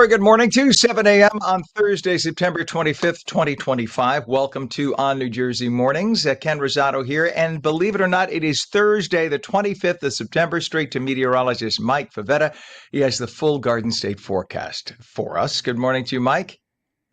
Very good morning to 7 a.m. on Thursday, September 25th, 2025. Welcome to ONNJ Mornings. Ken Rosato here. And believe it or not, it is Thursday, the 25th of September. Straight to meteorologist Mike Favetta. He has the full Garden State forecast for us. Good morning to you, Mike.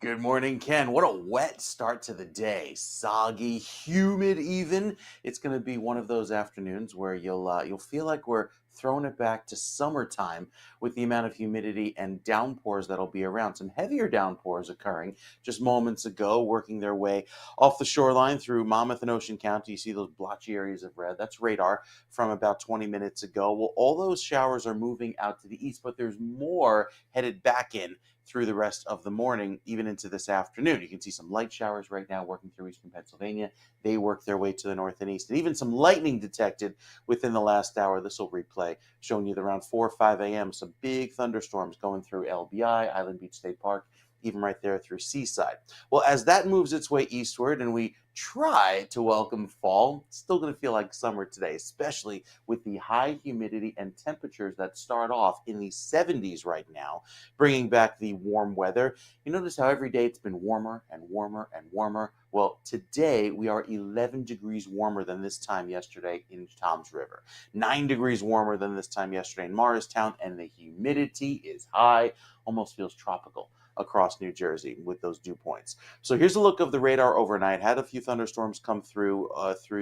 Good morning, Ken. What a wet start to the day. Soggy, humid even. It's going to be one of those afternoons where you'll feel like we're throwing it back to summertime with the amount of humidity and downpours that'll be around. Some heavier downpours occurring just moments ago, working their way off the shoreline through Monmouth and Ocean County. You see those blotchy areas of red. That's radar from about 20 minutes ago. Well, all those showers are moving out to the east, but there's more headed back in through the rest of the morning, even into this afternoon. You can see some light showers right now working through eastern Pennsylvania. They work their way to the north and east. And even some lightning detected within the last hour. This will replay, showing you that around 4 or 5 a.m., some big thunderstorms going through LBI, Island Beach State Park, even right there through Seaside. Well, as that moves its way eastward and we try to welcome fall, it's still going to feel like summer today, especially with the high humidity and temperatures that start off in the 70s right now, bringing back the warm weather. You notice how every day it's been warmer and warmer and warmer. Well, today we are 11 degrees warmer than this time yesterday in Toms River, 9 degrees warmer than this time yesterday in Morristown, and the humidity is high, almost feels tropical across New Jersey with those dew points. So here's a look of the radar overnight. Had a few thunderstorms come through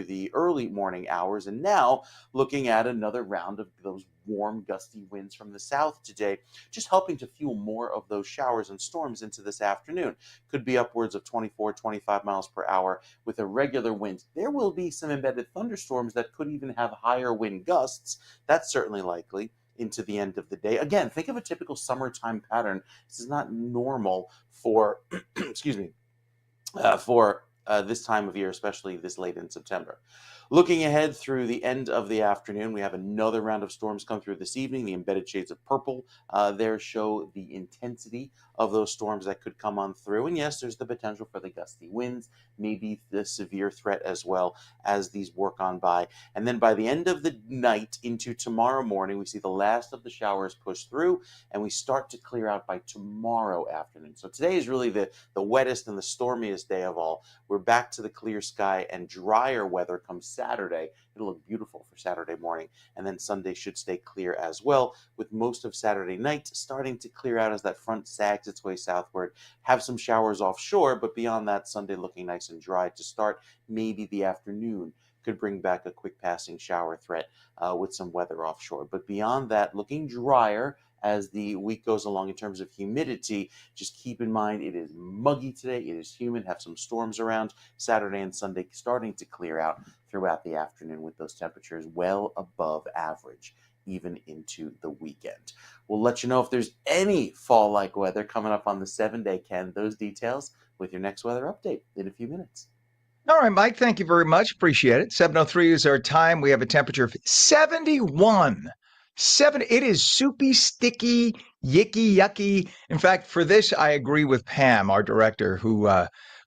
the early morning hours, and now looking at another round of those warm, gusty winds from the south today, just helping to fuel more of those showers and storms into this afternoon. Could be upwards of 24, 25 miles per hour with irregular winds. There will be some embedded thunderstorms that could even have higher wind gusts. That's certainly likely into the end of the day. Again, think of a typical summertime pattern. This is not normal for, excuse me, for this time of year, especially this late in September. Looking ahead through the end of the afternoon, we have another round of storms come through this evening. The embedded shades of purple there show the intensity of those storms that could come on through. And yes, there's the potential for the gusty winds, maybe the severe threat as well as these work on by. And then by the end of the night into tomorrow morning, we see the last of the showers push through and we start to clear out by tomorrow afternoon. So today is really the wettest and the stormiest day of all. We're back to the clear sky and drier weather comes Saturday. It'll look beautiful for Saturday morning, and then Sunday should stay clear as well, with most of Saturday night starting to clear out as that front sags its way southward. Have some showers offshore, but beyond that, Sunday looking nice and dry to start. Maybe the afternoon could bring back a quick passing shower threat with some weather offshore. But beyond that, looking drier as the week goes along in terms of humidity. Just keep in mind it is muggy today, it is humid, have some storms around. Saturday and Sunday starting to clear out throughout the afternoon with those temperatures well above average even into the weekend. We'll let you know if there's any fall-like weather coming up on the 7-day, Ken. Those details with your next weather update in a few minutes. All right, Mike, thank you very much. Appreciate it. 7:03 is our time. We have a temperature of 71. It is soupy, sticky, yicky, yucky. In fact, for this, I agree with Pam, our director, who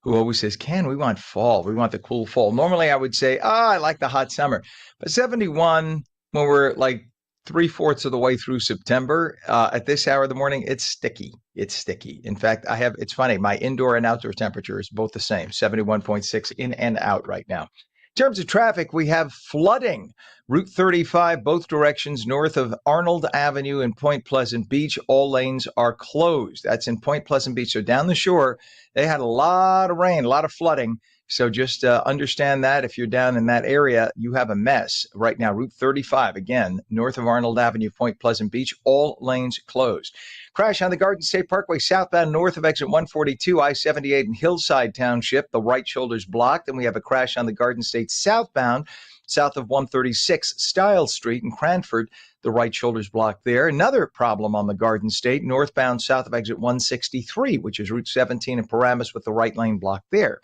always says, Ken, we want fall. We want the cool fall. Normally, I would say, I like the hot summer. But 71, when we're like three-fourths of the way through September, at this hour of the morning, it's sticky. It's sticky. In fact, it's funny, my indoor and outdoor temperature is both the same, 71.6 in and out right now. In terms of traffic, we have flooding. Route 35, both directions north of Arnold Avenue in Point Pleasant Beach. All lanes are closed. That's in Point Pleasant Beach. So down the shore, they had a lot of rain, a lot of flooding. So just understand that if you're down in that area, you have a mess right now. Route 35, again, north of Arnold Avenue, Point Pleasant Beach, all lanes closed. Crash on the Garden State Parkway southbound north of exit 142, I-78 in Hillside Township. The right shoulder's blocked. And we have a crash on the Garden State southbound, south of 136 Stiles Street in Cranford. The right shoulder's blocked there. Another problem on the Garden State, northbound south of exit 163, which is Route 17 in Paramus with the right lane blocked there.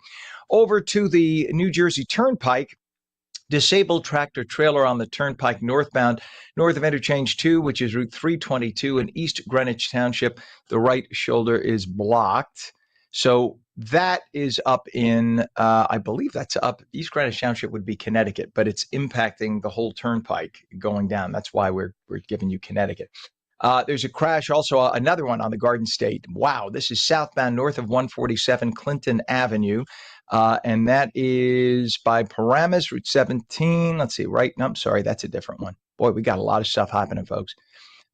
Over to the New Jersey Turnpike, disabled tractor trailer on the Turnpike northbound, north of Interchange 2, which is Route 322 in East Greenwich Township. The right shoulder is blocked. So that is up in, I believe that's up, East Greenwich Township would be Connecticut, but it's impacting the whole Turnpike going down. That's why we're giving you Connecticut. There's a crash, also another one on the Garden State. Wow, this is southbound north of 147 Clinton Avenue. And that is by Paramus, Route 17. Let's see, right? No, I'm sorry, that's a different one. Boy, we got a lot of stuff happening, folks.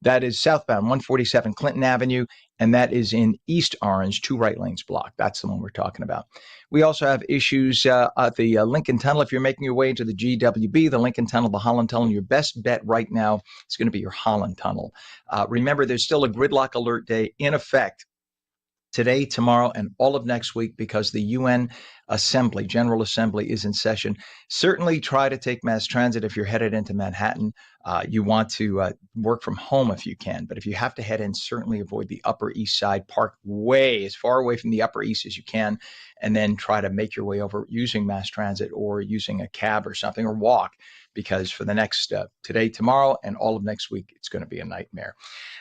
That is southbound 147 Clinton Avenue, and that is in East Orange, 2 right lanes blocked. That's the one we're talking about. We also have issues at the Lincoln Tunnel. If you're making your way into the GWB, the Lincoln Tunnel, the Holland Tunnel, your best bet right now is going to be your Holland Tunnel. Remember, there's still a gridlock alert day in effect today, tomorrow, and all of next week because the UN Assembly, General Assembly, is in session. Certainly try to take mass transit if you're headed into Manhattan. You want to work from home if you can, but if you have to head in, certainly avoid the Upper East Side. Park way as far away from the Upper East as you can, and then try to make your way over using mass transit or using a cab or something, or walk, because for the next today, tomorrow, and all of next week, it's going to be a nightmare.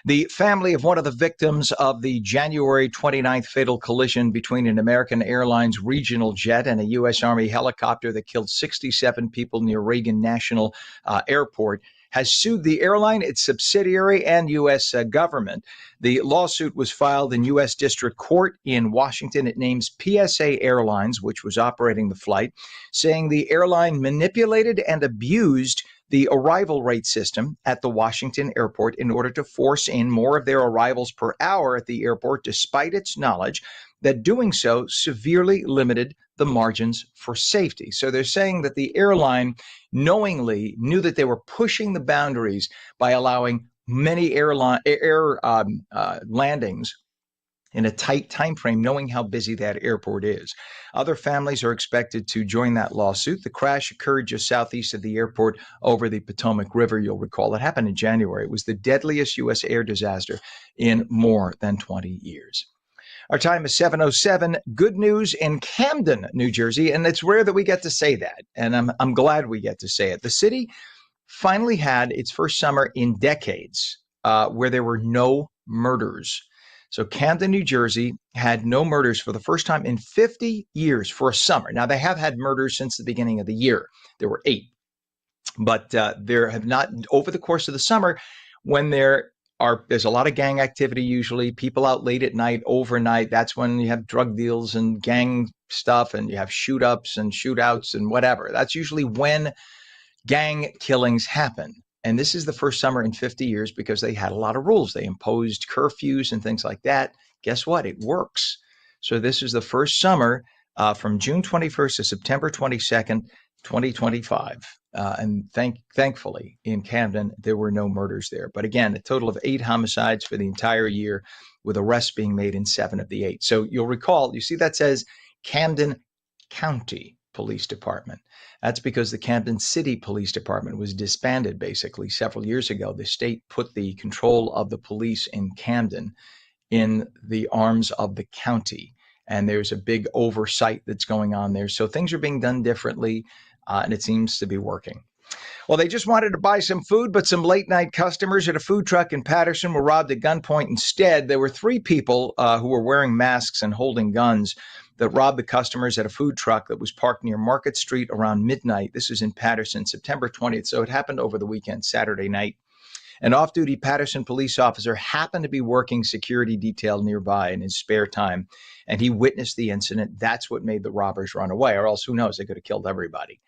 The family of one of the victims of the January 29th fatal collision between an American Airlines regional jet and a U.S. Army helicopter that killed 67 people near Reagan National Airport has sued the airline, its subsidiary, and U.S. Government. The lawsuit was filed in U.S. District Court in Washington. It names PSA Airlines, which was operating the flight, saying the airline manipulated and abused the arrival rate system at the Washington airport in order to force in more of their arrivals per hour at the airport, despite its knowledge that doing so severely limited the margins for safety. So they're saying that the airline knowingly knew that they were pushing the boundaries by allowing many air landings in a tight time frame, knowing how busy that airport is. Other families are expected to join that lawsuit. The crash occurred just southeast of the airport over the Potomac River. You'll recall it happened in January. It was the deadliest U.S. air disaster in more than 20 years. Our time is 7:07. Good news in Camden, New Jersey, and it's rare that we get to say that, and I'm glad we get to say it. The city finally had its first summer in decades where there were no murders. So Camden, New Jersey had no murders for the first time in 50 years for a summer. Now, they have had murders since the beginning of the year. There were 8. But there have not, over the course of the summer, when there's a lot of gang activity, usually people out late at night, overnight. That's when you have drug deals and gang stuff, and you have shoot-ups and shootouts and whatever. That's usually when gang killings happen. And this is the first summer in 50 years because they had a lot of rules. They imposed curfews and things like that. Guess what? It works. So this is the first summer from June 21st to September 22nd, 2025. And thankfully, in Camden, there were no murders there. But again, a total of 8 homicides for the entire year, with arrests being made in 7 of the 8. So you'll recall, you see that says Camden County Police Department. That's because the Camden City Police Department was disbanded basically several years ago. The state put the control of the police in Camden in the arms of the county. And there's a big oversight that's going on there. So things are being done differently, and it seems to be working. Well, they just wanted to buy some food, but some late night customers at a food truck in Patterson were robbed at gunpoint instead. There were 3 people who were wearing masks and holding guns that robbed the customers at a food truck that was parked near Market Street around midnight. This is in Patterson, September 20th. So it happened over the weekend, Saturday night. An off-duty Patterson police officer happened to be working security detail nearby in his spare time, and he witnessed the incident. That's what made the robbers run away, or else who knows, they could have killed everybody.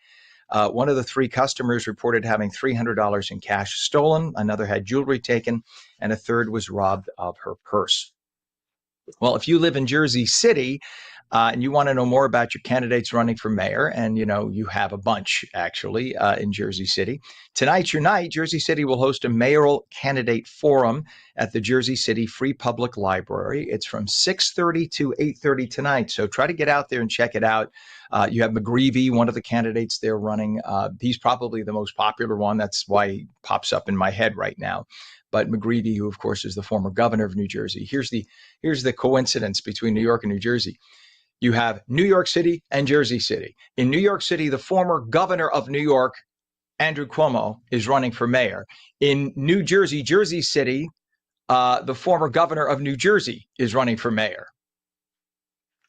One of the 3 customers reported having $300 in cash stolen. Another had jewelry taken, and a third was robbed of her purse. Well, if you live in Jersey City and you want to know more about your candidates running for mayor, and you have a bunch actually in Jersey City, tonight's your night. Jersey City will host a mayoral candidate forum at the Jersey City Free Public Library. It's from 6:30 to 8:30 tonight. So try to get out there and check it out. You have McGreevy, one of the candidates there running. He's probably the most popular one. That's why he pops up in my head right now. But McGreevy, who of course is the former governor of New Jersey. Here's the coincidence between New York and New Jersey. You have New York City and Jersey City. In New York City, the former governor of New York, Andrew Cuomo, is running for mayor. In New Jersey, Jersey City, the former governor of New Jersey is running for mayor.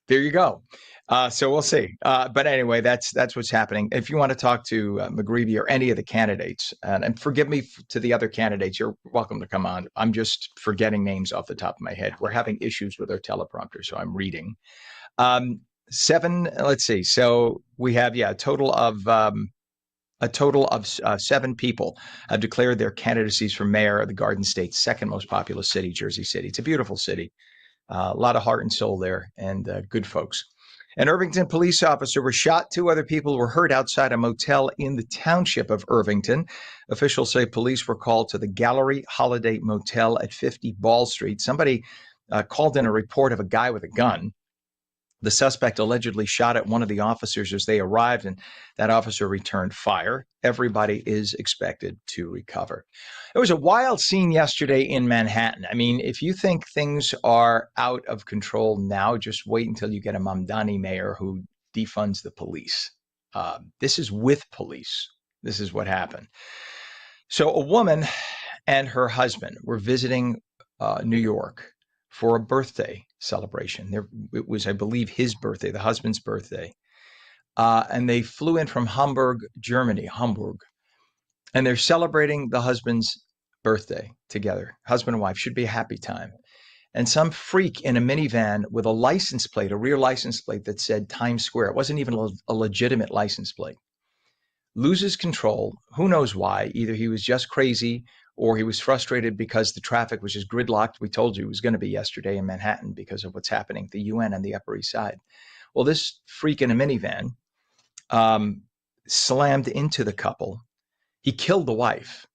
There you go. So we'll see. But anyway, that's what's happening. If you want to talk to McGreevy or any of the candidates, and forgive me to the other candidates, you're welcome to come on. I'm just forgetting names off the top of my head. We're having issues with our teleprompter, so I'm reading. Seven. Let's see. So we have a total of 7 people have declared their candidacies for mayor of the Garden State's second most populous city, Jersey City. It's a beautiful city. A lot of heart and soul there, and good folks. An Irvington police officer was shot. 2 other people were hurt outside a motel in the township of Irvington. Officials say police were called to the Gallery Holiday Motel at 50 Ball Street. Somebody called in a report of a guy with a gun. The suspect allegedly shot at one of the officers as they arrived, and that officer returned fire. Everybody is expected to recover. It was a wild scene yesterday in Manhattan. I mean, if you think things are out of control now, just wait until you get a Mamdani mayor who defunds the police. This is with police. This is what happened. So a woman and her husband were visiting New York for a birthday celebration. It was, I believe, his birthday, the husband's birthday. And they flew in from Hamburg, Germany, and they're celebrating the husband's birthday together. Husband and wife. Should be a happy time. And some freak in a minivan with a license plate, a rear license plate that said Times Square. It wasn't even a legitimate license plate. Loses control. Who knows why? Either he was just crazy or he was frustrated because the traffic was just gridlocked. We told you it was going to be yesterday in Manhattan because of what's happening at the UN and the Upper East Side. Well, this freak in a minivan slammed into the couple. He killed the wife.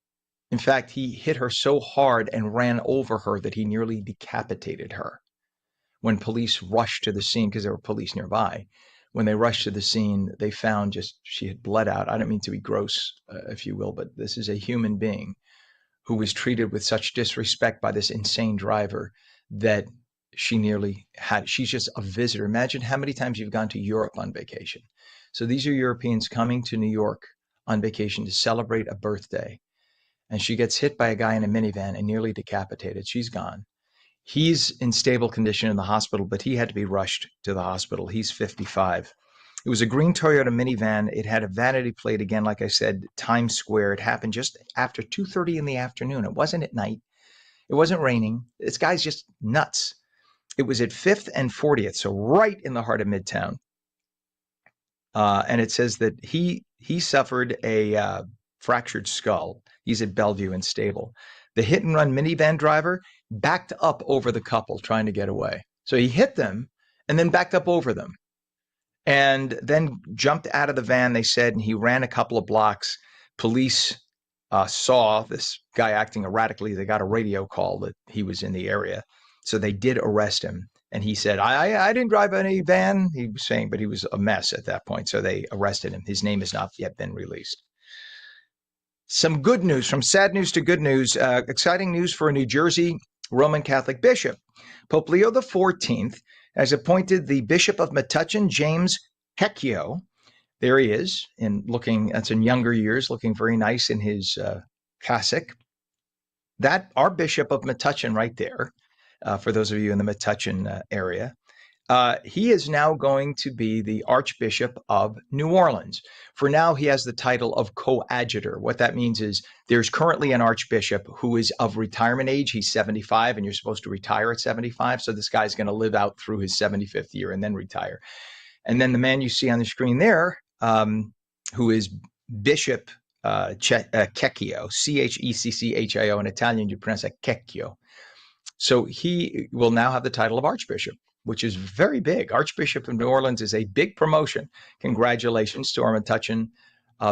In fact, he hit her so hard and ran over her that he nearly decapitated her. When police rushed to the scene, because there were police nearby, when they rushed to the scene, they found she had bled out. I don't mean to be gross, if you will, but this is a human being who was treated with such disrespect by this insane driver that she's just a visitor. Imagine how many times you've gone to Europe on vacation. So these are Europeans coming to New York on vacation to celebrate a birthday. And she gets hit by a guy in a minivan and nearly decapitated. She's gone. He's in stable condition in the hospital, but he had to be rushed to the hospital. He's 55. It was a green Toyota minivan. It had a vanity plate, again, like I said, Times Square. It happened just after 2:30 in the afternoon. It wasn't at night. It wasn't raining. This guy's just nuts. It was at 5th and 40th, so right in the heart of Midtown. And it says that he suffered a fractured skull. He's at Bellevue and stable. The hit and run minivan driver backed up over the couple trying to get away. So he hit them and then backed up over them and then jumped out of the van, they said, and he ran a couple of blocks. Police saw this guy acting erratically. They got a radio call that he was in the area. So they did arrest him. And he said, I didn't drive any van, he was saying, but he was a mess at that point. So they arrested him. His name has not yet been released. Some good news, from sad news to good news. Exciting news for a New Jersey Roman Catholic bishop. Pope Leo XIV has appointed the Bishop of Metuchen, James Hecchio. There he is, that's in younger years, looking very nice in his cassock. Our Bishop of Metuchen right there, for those of you in the Metuchen area. He is now going to be the Archbishop of New Orleans. For now, he has the title of coadjutor. What that means is there's currently an archbishop who is of retirement age. He's 75, and you're supposed to retire at 75. So this guy's going to live out through his 75th year and then retire. And then the man you see on the screen there, who is Bishop Cecchio, Checchio. In Italian, you pronounce it Cecchio. So he will now have the title of Archbishop, which is very big. Archbishop of New Orleans is a big promotion. Congratulations to our Metuchen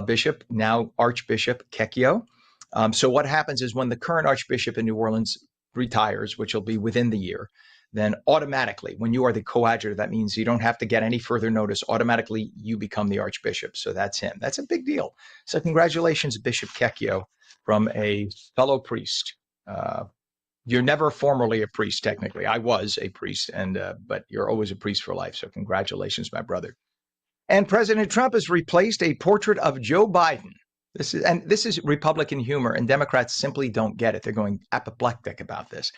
bishop, now Archbishop Cecchio. So what happens is when the current Archbishop in New Orleans retires, which will be within the year, then automatically, when you are the coadjutor, that means you don't have to get any further notice. Automatically, you become the Archbishop. So that's him. That's a big deal. So congratulations, Bishop Cecchio, from a fellow priest. You're never formerly a priest, technically. I was a priest, but you're always a priest for life. So congratulations, my brother. And President Trump has replaced a portrait of Joe Biden. This is Republican humor, and Democrats simply don't get it. They're going apoplectic about this.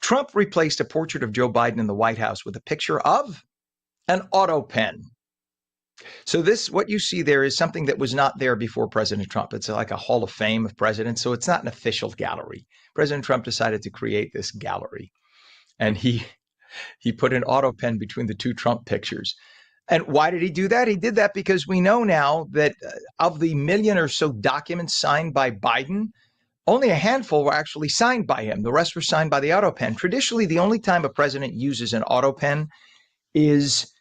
Trump replaced a portrait of Joe Biden in the White House with a picture of an auto pen. So this, what you see there is something that was not there before President Trump. It's like a Hall of Fame of presidents. So it's not an official gallery. President Trump decided to create this gallery, and he put an auto pen between the two Trump pictures. And why did he do that? He did that because we know now that of the million or so documents signed by Biden, only a handful were actually signed by him. The rest were signed by the auto pen. Traditionally, the only time a president uses an auto pen is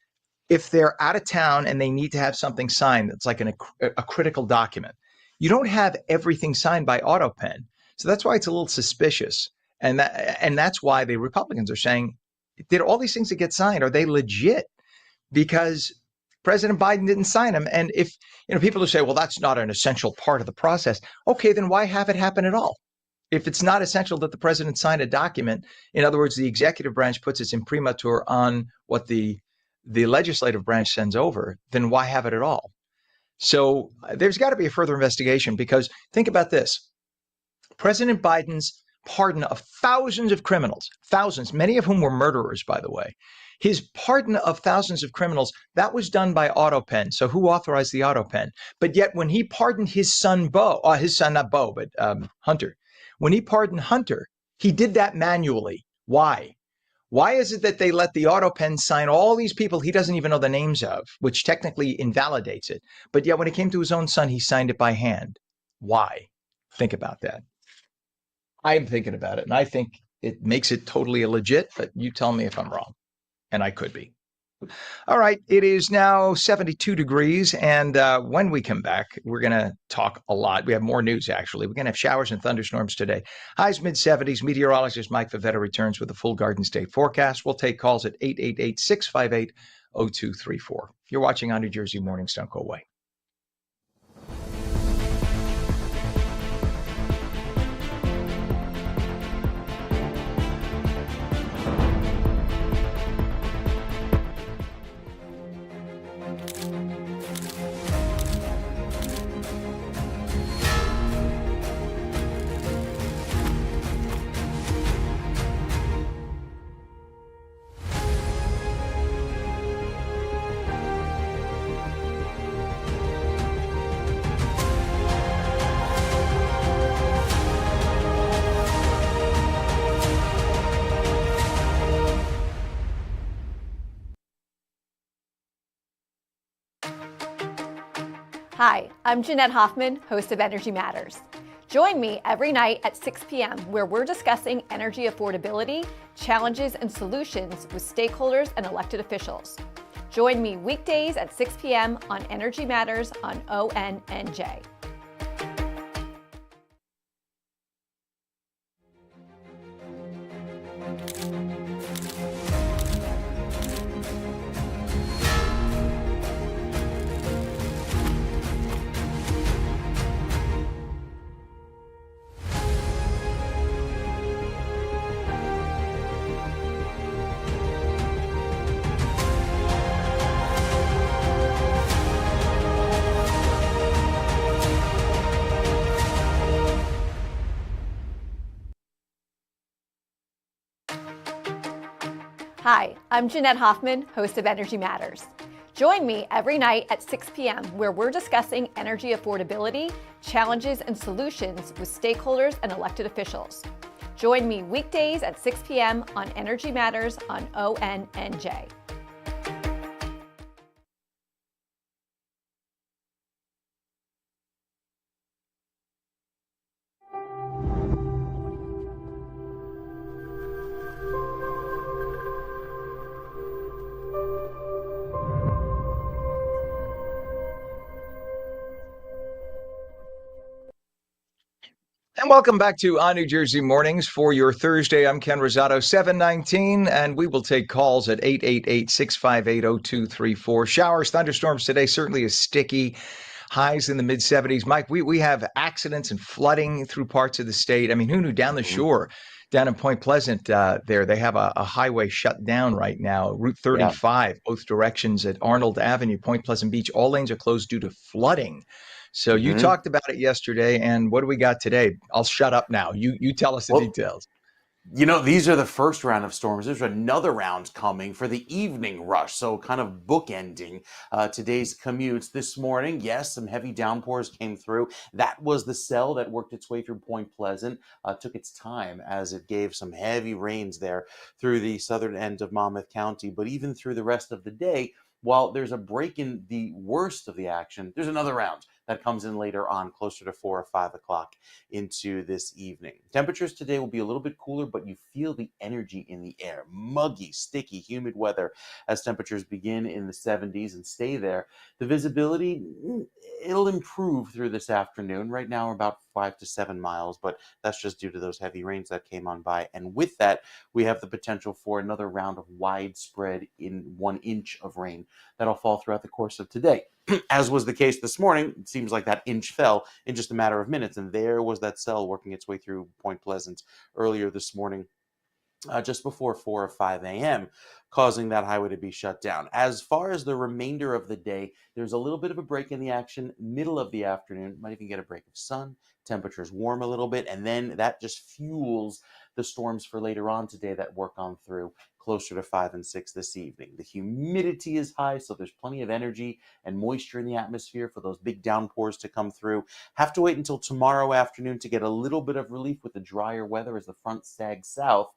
if they're out of town and they need to have something signed that's like a critical document. You don't have everything signed by auto pen. So that's why it's a little suspicious. And that's why the Republicans are saying, did all these things that get signed, are they legit? Because President Biden didn't sign them. And if people who say, well, that's not an essential part of the process. Okay, then why have it happen at all? If it's not essential that the president sign a document, in other words, the executive branch puts its imprimatur on what the legislative branch sends over, then why have it at all? So there's got to be a further investigation, because think about this. President Biden's pardon of thousands of criminals, thousands, many of whom were murderers, by the way. His pardon of thousands of criminals, that was done by auto pen. So who authorized the auto pen? But yet when he pardoned his son, not Bo, but Hunter, when he pardoned Hunter, he did that manually. Why? Why is it that they let the auto pen sign all these people he doesn't even know the names of, which technically invalidates it? But yet when it came to his own son, he signed it by hand. Why? Think about that. I am thinking about it, and I think it makes it totally illegit, but you tell me if I'm wrong, and I could be. All right, it is now 72 degrees, and when we come back, we're going to talk a lot. We have more news, actually. We're going to have showers and thunderstorms today. Highs mid-70s. Meteorologist Mike Favetta returns with a full Garden State forecast. We'll take calls at 888-658-0234. You're watching ONNJ Mornings. Don't go away. Hi, I'm Jeanette Hoffman, host of Energy Matters. Join me every night at 6 p.m. where we're discussing energy affordability, challenges, and solutions with stakeholders and elected officials. Join me weekdays at 6 p.m. on Energy Matters on ONNJ. Hi, I'm Jeanette Hoffman, host of Energy Matters. Join me every night at 6 p.m. where we're discussing energy affordability, challenges, and solutions with stakeholders and elected officials. Join me weekdays at 6 p.m. on Energy Matters on ONNJ. And welcome back to ONNJ Mornings for your Thursday. I'm Ken Rosato, 719, and we will take calls at 888-658-0234. Showers, thunderstorms today certainly is sticky. Highs in the mid-70s. Mike, we have accidents and flooding through parts of the state. I mean, who knew down the shore, down in Point Pleasant, there, they have a highway shut down right now, Route 35, both directions at Arnold Avenue, Point Pleasant Beach. All lanes are closed due to flooding. So you talked about it yesterday, and what do we got today? I'll shut up now. You tell us the details. These are the first round of storms. There's another round coming for the evening rush. So kind of bookending today's commutes this morning. Yes, some heavy downpours came through. That was the cell that worked its way through Point Pleasant. Took its time as it gave some heavy rains there through the southern end of Monmouth County. But even through the rest of the day, while there's a break in the worst of the action, there's another round that comes in later on, closer to 4 or 5 o'clock into this evening. Temperatures today will be a little bit cooler, but you feel the energy in the air. Muggy, sticky, humid weather as temperatures begin in the 70s and stay there. The visibility, it'll improve through this afternoon. Right now, we're about 5 to 7 miles, but that's just due to those heavy rains that came on by. And with that, we have the potential for another round of widespread in 1 inch of rain that'll fall throughout the course of today. As was the case this morning, it seems like that inch fell in just a matter of minutes, and there was that cell working its way through Point Pleasant earlier this morning, just before 4 or 5 a.m., causing that highway to be shut down. As far as the remainder of the day, there's a little bit of a break in the action, middle of the afternoon, might even get a break of sun, temperatures warm a little bit, and then that just fuels the storms for later on today that work on through closer to 5 and 6 this evening. The humidity is high, so there's plenty of energy and moisture in the atmosphere for those big downpours to come through. Have to wait until tomorrow afternoon to get a little bit of relief with the drier weather as the front sags south.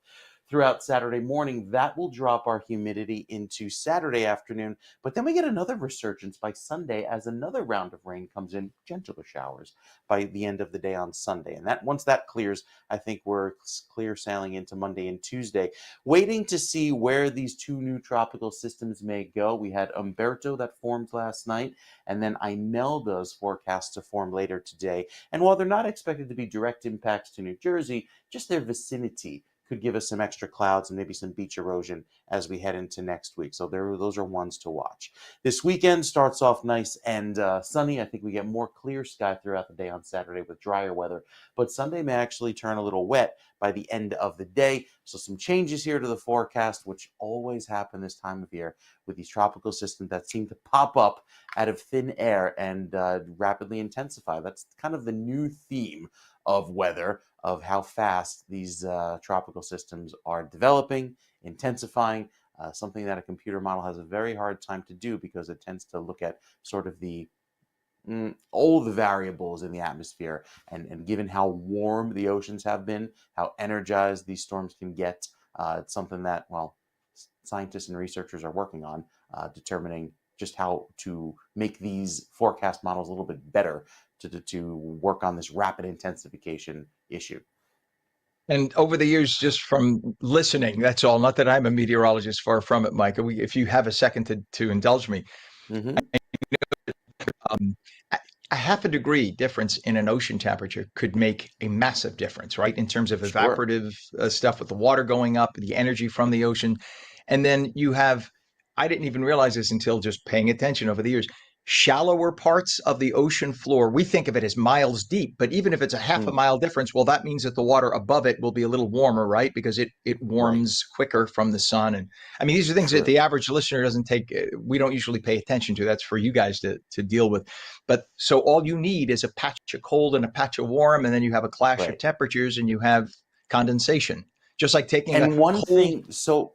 Throughout Saturday morning, that will drop our humidity into Saturday afternoon, but then we get another resurgence by Sunday as another round of rain comes in, gentler showers by the end of the day on Sunday. And that once that clears, I think we're clear sailing into Monday and Tuesday. Waiting to see where these two new tropical systems may go. We had Umberto that formed last night, and then Imelda's forecast to form later today. And while they're not expected to be direct impacts to New Jersey, just their vicinity could give us some extra clouds and maybe some beach erosion as we head into next week. So those are ones to watch. This weekend starts off nice and sunny. I think we get more clear sky throughout the day on Saturday with drier weather, but Sunday may actually turn a little wet by the end of the day. So some changes here to the forecast, which always happen this time of year with these tropical systems that seem to pop up out of thin air and rapidly intensify. That's kind of the new theme of weather, of how fast these tropical systems are developing, intensifying, something that a computer model has a very hard time to do because it tends to look at sort of all the variables in the atmosphere. And given how warm the oceans have been, how energized these storms can get, it's something that, well, scientists and researchers are working on, determining just how to make these forecast models a little bit better to work on this rapid intensification issue. And over the years, just from listening, that's all. Not that I'm a meteorologist, far from it, Mike. If you have a second to indulge me, Mm-hmm. um, a half a degree difference in an ocean temperature could make a massive difference, right? In terms of Sure. evaporative stuff with the water going up, the energy from the ocean. And then you have, I didn't even realize this until just paying attention over the years, shallower parts of the ocean floor. We think of it as miles deep, but even if it's a half a Mm, mile difference, well, that means that the water above it will be a little warmer, right? Because it right. warms quicker from the sun. And I mean, these are things that True. the average listener doesn't take, we don't usually pay attention to. That's for you guys to deal with. But so all you need is a patch of cold and a patch of warm, and then you have a clash of Right. temperatures and you have condensation. Just like taking a And one cold. thing, so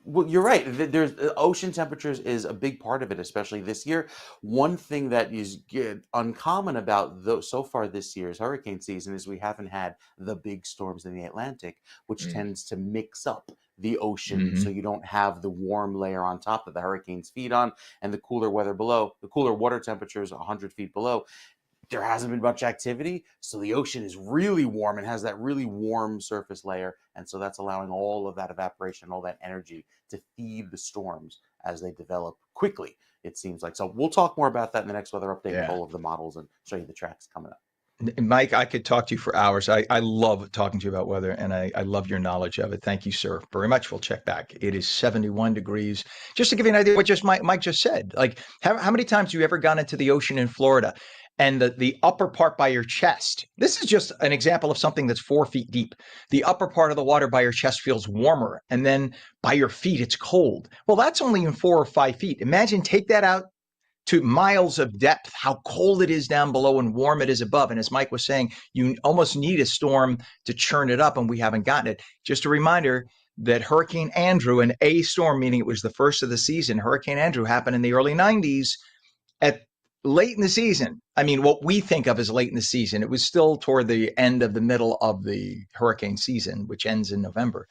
well, you're right. There's ocean temperatures is a big part of it, especially this year. One thing that is uncommon about so far this year's hurricane season is we haven't had the big storms in the Atlantic, which tends to mix up the ocean, so Mm-hmm. you don't have the warm layer on top that the hurricanes feed on, and the cooler weather below. The cooler water temperatures 100 feet below, there hasn't been much activity, so the ocean is really warm and has that really warm surface layer, and so that's allowing all of that evaporation, all that energy to feed the storms as they develop quickly, it seems like. So we'll talk more about that in the next weather update with Yeah. all of the models and show you the tracks coming up. Mike, I could talk to you for hours. I love talking to you about weather, and I love your knowledge of it. Thank you, sir, very much. We'll check back. It is 71 degrees. Just to give you an idea of what just Mike just said, like how many times have you ever gone into the ocean in Florida and the upper part by your chest? This is just an example of something that's 4 feet deep. The upper part of the water by your chest feels warmer, and then by your feet, it's cold. Well, that's only in 4 or 5 feet. Imagine take that out to miles of depth, how cold it is down below and warm it is above. And as Mike was saying, you almost need a storm to churn it up, and we haven't gotten it. Just a reminder that Hurricane Andrew, an A storm, meaning it was the first of the season, Hurricane Andrew happened in the early 90s at late in the season. I mean, what we think of as late in the season, it was still toward the end of the middle of the hurricane season, which ends in November.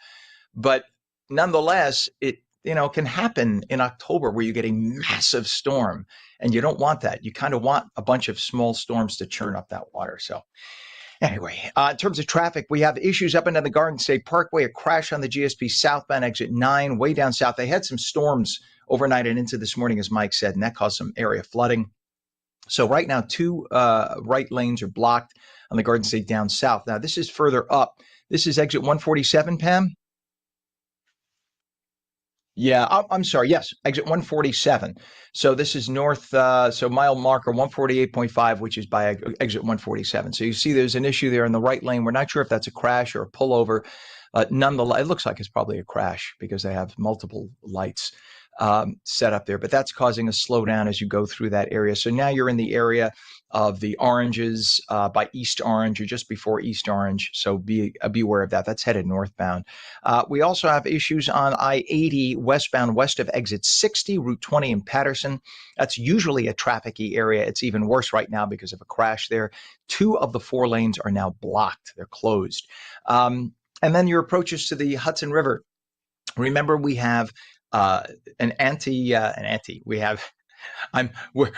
But nonetheless, it can happen in October where you get a massive storm, and you don't want that. You kind of want a bunch of small storms to churn up that water. So anyway, in terms of traffic, we have issues up into the Garden State Parkway, a crash on the GSP southbound exit 9, way down south. They had some storms overnight and into this morning, as Mike said, and that caused some area flooding. So right now, 2 right lanes are blocked on the Garden State down south. Now, this is further up. This is exit 147, Pam? Yeah, I'm sorry. Yes, exit 147. So this is north, so mile marker 148.5, which is by exit 147. So you see there's an issue there in the right lane. We're not sure if that's a crash or a pullover. Nonetheless, it looks like it's probably a crash because they have multiple lights set up there, but that's causing a slowdown as you go through that area. So now you're in the area of the Oranges by East Orange or just before East Orange. So be aware of that. That's headed northbound. We also have issues on I-80 westbound west of exit 60, Route 20 in Patterson. That's usually a traffic-y area. It's even worse right now because of a crash there. 2 of the 4 lanes are now blocked. They're closed. And then your approaches to the Hudson River. Remember, we have an anti. We have. I'm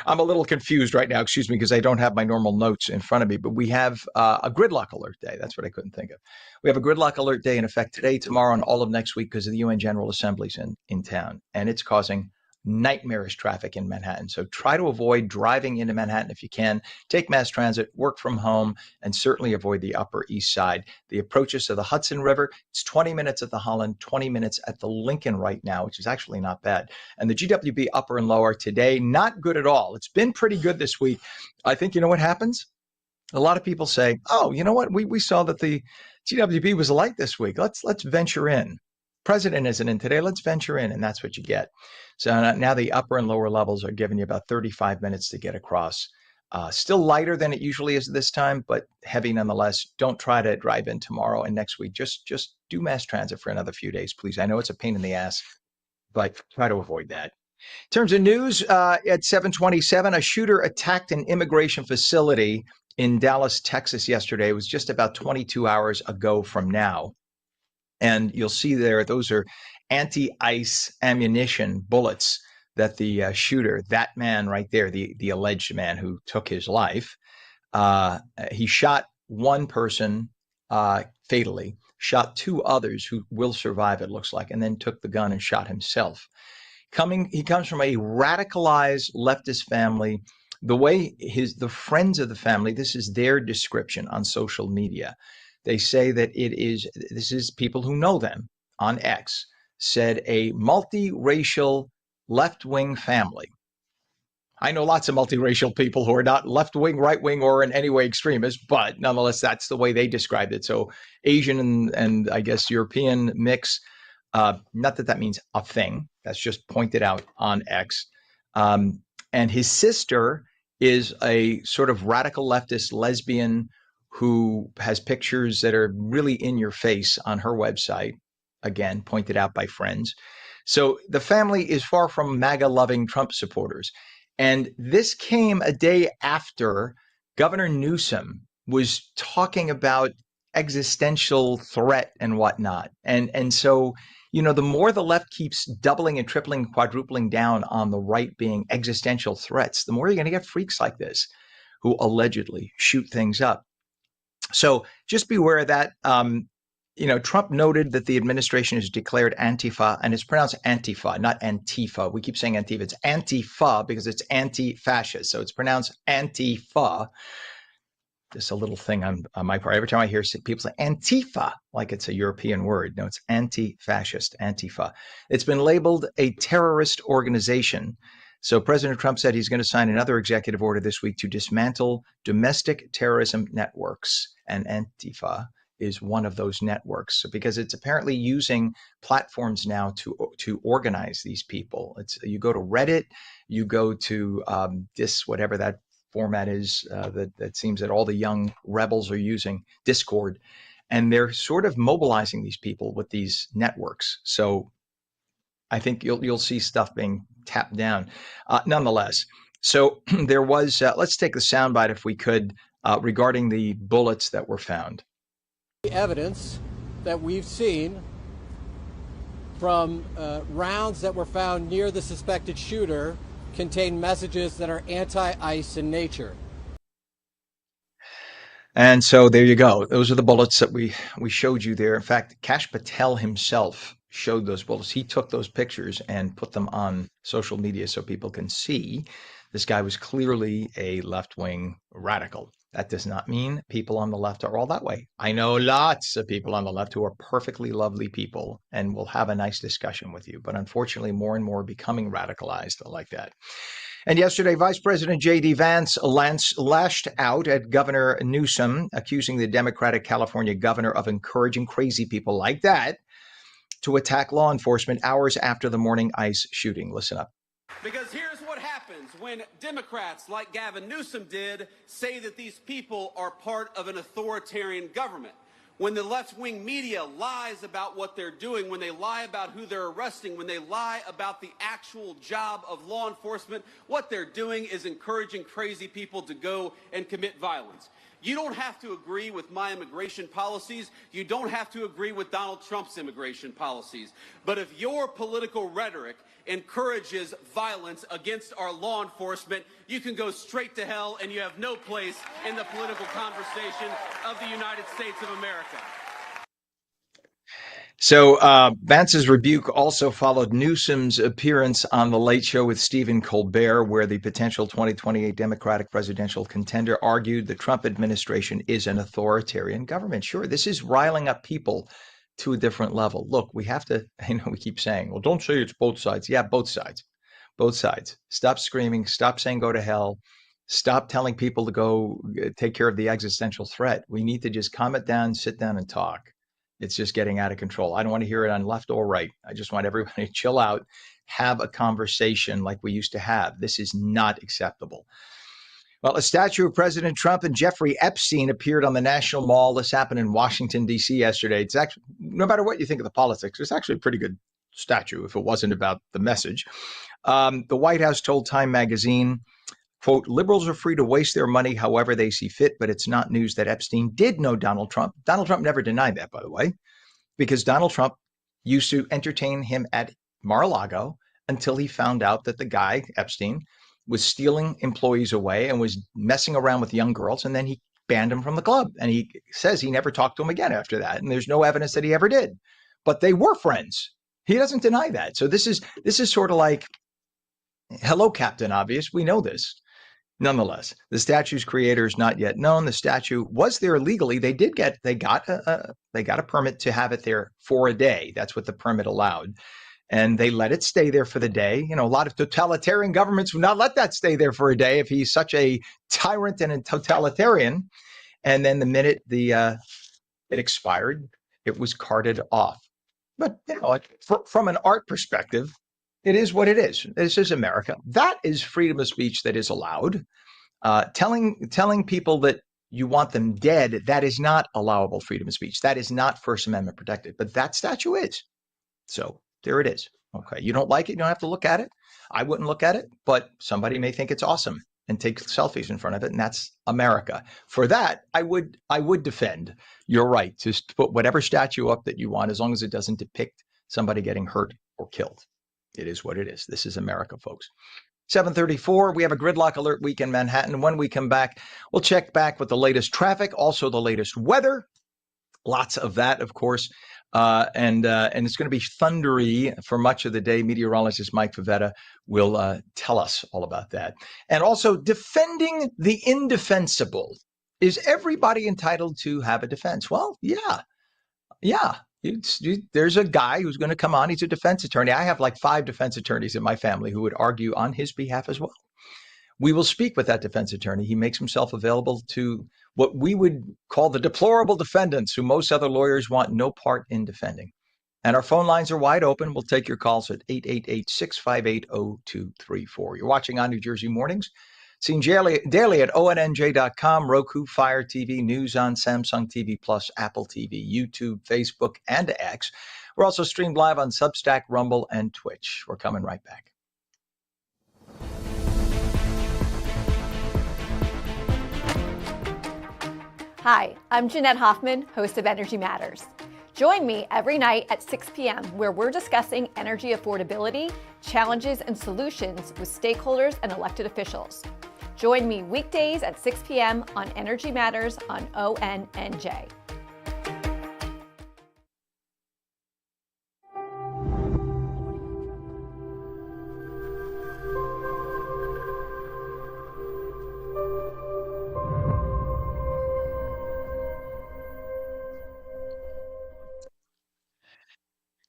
a little confused right now. Excuse me, because I don't have my normal notes in front of me. But we have a gridlock alert day. That's what I couldn't think of. We have a gridlock alert day in effect today, tomorrow, and all of next week because of the UN General Assembly's in town, and it's causing nightmarish traffic in Manhattan. So try to avoid driving into Manhattan if you can. Take mass transit, work from home, and certainly avoid the Upper East Side. The approaches to the Hudson River, it's 20 minutes at the Holland, 20 minutes at the Lincoln right now, which is actually not bad. And the GWB upper and lower today, not good at all. It's been pretty good this week. I think you know what happens? A lot of people say, oh, you know what? We saw that the GWB was light this week. Let's venture in. President isn't in today. Let's venture in, and that's what you get. So now the upper and lower levels are giving you about 35 minutes to get across. Still lighter than it usually is this time, but heavy nonetheless. Don't try to drive in tomorrow and next week. Just do mass transit for another few days, please. I know it's a pain in the ass, but try to avoid that. In terms of news, at 7:27, a shooter attacked an immigration facility in Dallas, Texas yesterday. It was just about 22 hours ago from now. And you'll see there, those are anti-ice ammunition bullets that the shooter, that man right there, the alleged man who took his life, he shot one person fatally, shot 2 others who will survive, it looks like, and then took the gun and shot himself. He comes from a radicalized leftist family. The way the friends of the family, this is their description on social media. They say that this is people who know them on X, said a multiracial left-wing family. I know lots of multiracial people who are not left-wing, right-wing, or in any way extremist, but nonetheless, that's the way they described it. So Asian and I guess European mix, not that means a thing. That's just pointed out on X. And his sister is a sort of radical leftist lesbian who has pictures that are really in your face on her website, again, pointed out by friends. So the family is far from MAGA-loving Trump supporters. And this came a day after Governor Newsom was talking about existential threat and whatnot. And so, the more the left keeps doubling and tripling, quadrupling down on the right being existential threats, the more you're going to get freaks like this who allegedly shoot things up. So just beware of that. Trump noted that the administration has declared Antifa, and it's pronounced Antifa, not Antifa. We keep saying Antifa. It's Antifa because it's anti-fascist. So it's pronounced Antifa. Just a little thing on my part. Every time I hear people say Antifa, like it's a European word. No, it's anti-fascist, Antifa. It's been labeled a terrorist organization. So President Trump said he's going to sign another executive order this week to dismantle domestic terrorism networks, and Antifa is one of those networks, because it's apparently using platforms now to organize these people. You go to Reddit, you go to whatever that format is that seems that all the young rebels are using, Discord, and they're sort of mobilizing these people with these networks. So I think you'll see stuff being tapped down, nonetheless. So there was. Let's take the soundbite if we could regarding the bullets that were found. The evidence that we've seen from rounds that were found near the suspected shooter contain messages that are anti-ICE in nature. And so there you go. Those are the bullets that we showed you there. In fact, Kash Patel himself showed those bullets. He took those pictures and put them on social media so people can see. This guy was clearly a left-wing radical. That does not mean people on the left are all that way. I know lots of people on the left who are perfectly lovely people and will have a nice discussion with you. But unfortunately, more and more are becoming radicalized like that. And yesterday, Vice President J.D. Vance lashed out at Governor Newsom, accusing the Democratic California governor of encouraging crazy people like that to attack law enforcement hours after the morning ICE shooting. Listen up. Because here's what happens when Democrats like Gavin Newsom did say that these people are part of an authoritarian government. When the left-wing media lies about what they're doing, when they lie about who they're arresting, when they lie about the actual job of law enforcement, what they're doing is encouraging crazy people to go and commit violence. You don't have to agree with my immigration policies. You don't have to agree with Donald Trump's immigration policies. But if your political rhetoric encourages violence against our law enforcement, you can go straight to hell, and you have no place in the political conversation of the United States of America. So Vance's rebuke also followed Newsom's appearance on The Late Show with Stephen Colbert, where the potential 2028 Democratic presidential contender argued the Trump administration is an authoritarian government. Sure, this is riling up people to a different level. Look, we have to, we keep saying, well, don't say it's both sides. Yeah, both sides. Both sides. Stop screaming. Stop saying go to hell. Stop telling people to go take care of the existential threat. We need to just calm it down, sit down and talk. It's just getting out of control. I don't want to hear it on left or right. I just want everybody to chill out, have a conversation like we used to have. This is not acceptable. Well, a statue of President Trump and Jeffrey Epstein appeared on the National Mall. This happened in Washington, D.C. yesterday. It's actually, no matter what you think of the politics, it's actually a pretty good statue if it wasn't about the message. The White House told Time magazine, quote, liberals are free to waste their money however they see fit, but it's not news that Epstein did know Donald Trump. Donald Trump never denied that, by the way, because Donald Trump used to entertain him at Mar-a-Lago until he found out that the guy, Epstein, was stealing employees away and was messing around with young girls. And then he banned him from the club. And he says he never talked to him again after that. And there's no evidence that he ever did. But they were friends. He doesn't deny that. So this is sort of like, hello, Captain Obvious. We know this. Nonetheless, the statue's creator is not yet known. The statue was there legally. They got a permit to have it there for a day. That's what the permit allowed. And they let it stay there for the day. A lot of totalitarian governments would not let that stay there for a day if he's such a tyrant and a totalitarian. And then the minute it expired, it was carted off. But from an art perspective, it is what it is. This is America. That is freedom of speech that is allowed. Telling people that you want them dead, that is not allowable freedom of speech. That is not First Amendment protected. But that statue is. So there it is. Okay. You don't like it, you don't have to look at it. I wouldn't look at it, but somebody may think it's awesome and take selfies in front of it, and that's America. For that, I would defend your right to put whatever statue up that you want, as long as it doesn't depict somebody getting hurt or killed. It is what it is. This is America, folks. 7:34, we have a gridlock alert week in Manhattan. When we come back, we'll check back with the latest traffic, also the latest weather. Lots of that, of course. And it's going to be thundery for much of the day. Meteorologist Mike Favetta will tell us all about that. And also defending the indefensible. Is everybody entitled to have a defense? Well, yeah. There's a guy who's going to come on. He's a defense attorney. I have like 5 defense attorneys in my family who would argue on his behalf as well. We will speak with that defense attorney. He makes himself available to what we would call the deplorable defendants who most other lawyers want no part in defending. And our phone lines are wide open. We'll take your calls at 888-658-0234. You're watching On New Jersey Mornings, seen daily at ONNJ.com, Roku, Fire TV, News on Samsung TV Plus, Apple TV, YouTube, Facebook, and X. We're also streamed live on Substack, Rumble, and Twitch. We're coming right back. Hi, I'm Jeanette Hoffman, host of Energy Matters. Join me every night at 6 p.m. where we're discussing energy affordability, challenges, and solutions with stakeholders and elected officials. Join me weekdays at 6 p.m. on Energy Matters on ONNJ.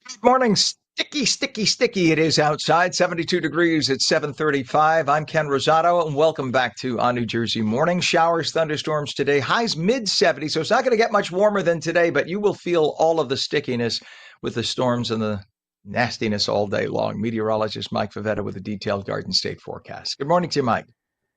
Good morning. Sticky, sticky, sticky it is outside. 72 degrees at 7:35. I'm Ken Rosato, and welcome back to On New Jersey Morning. Showers, thunderstorms today. Highs mid-70s, so it's not going to get much warmer than today, but you will feel all of the stickiness with the storms and the nastiness all day long. Meteorologist Mike Favetta with a detailed Garden State forecast. Good morning to you, Mike.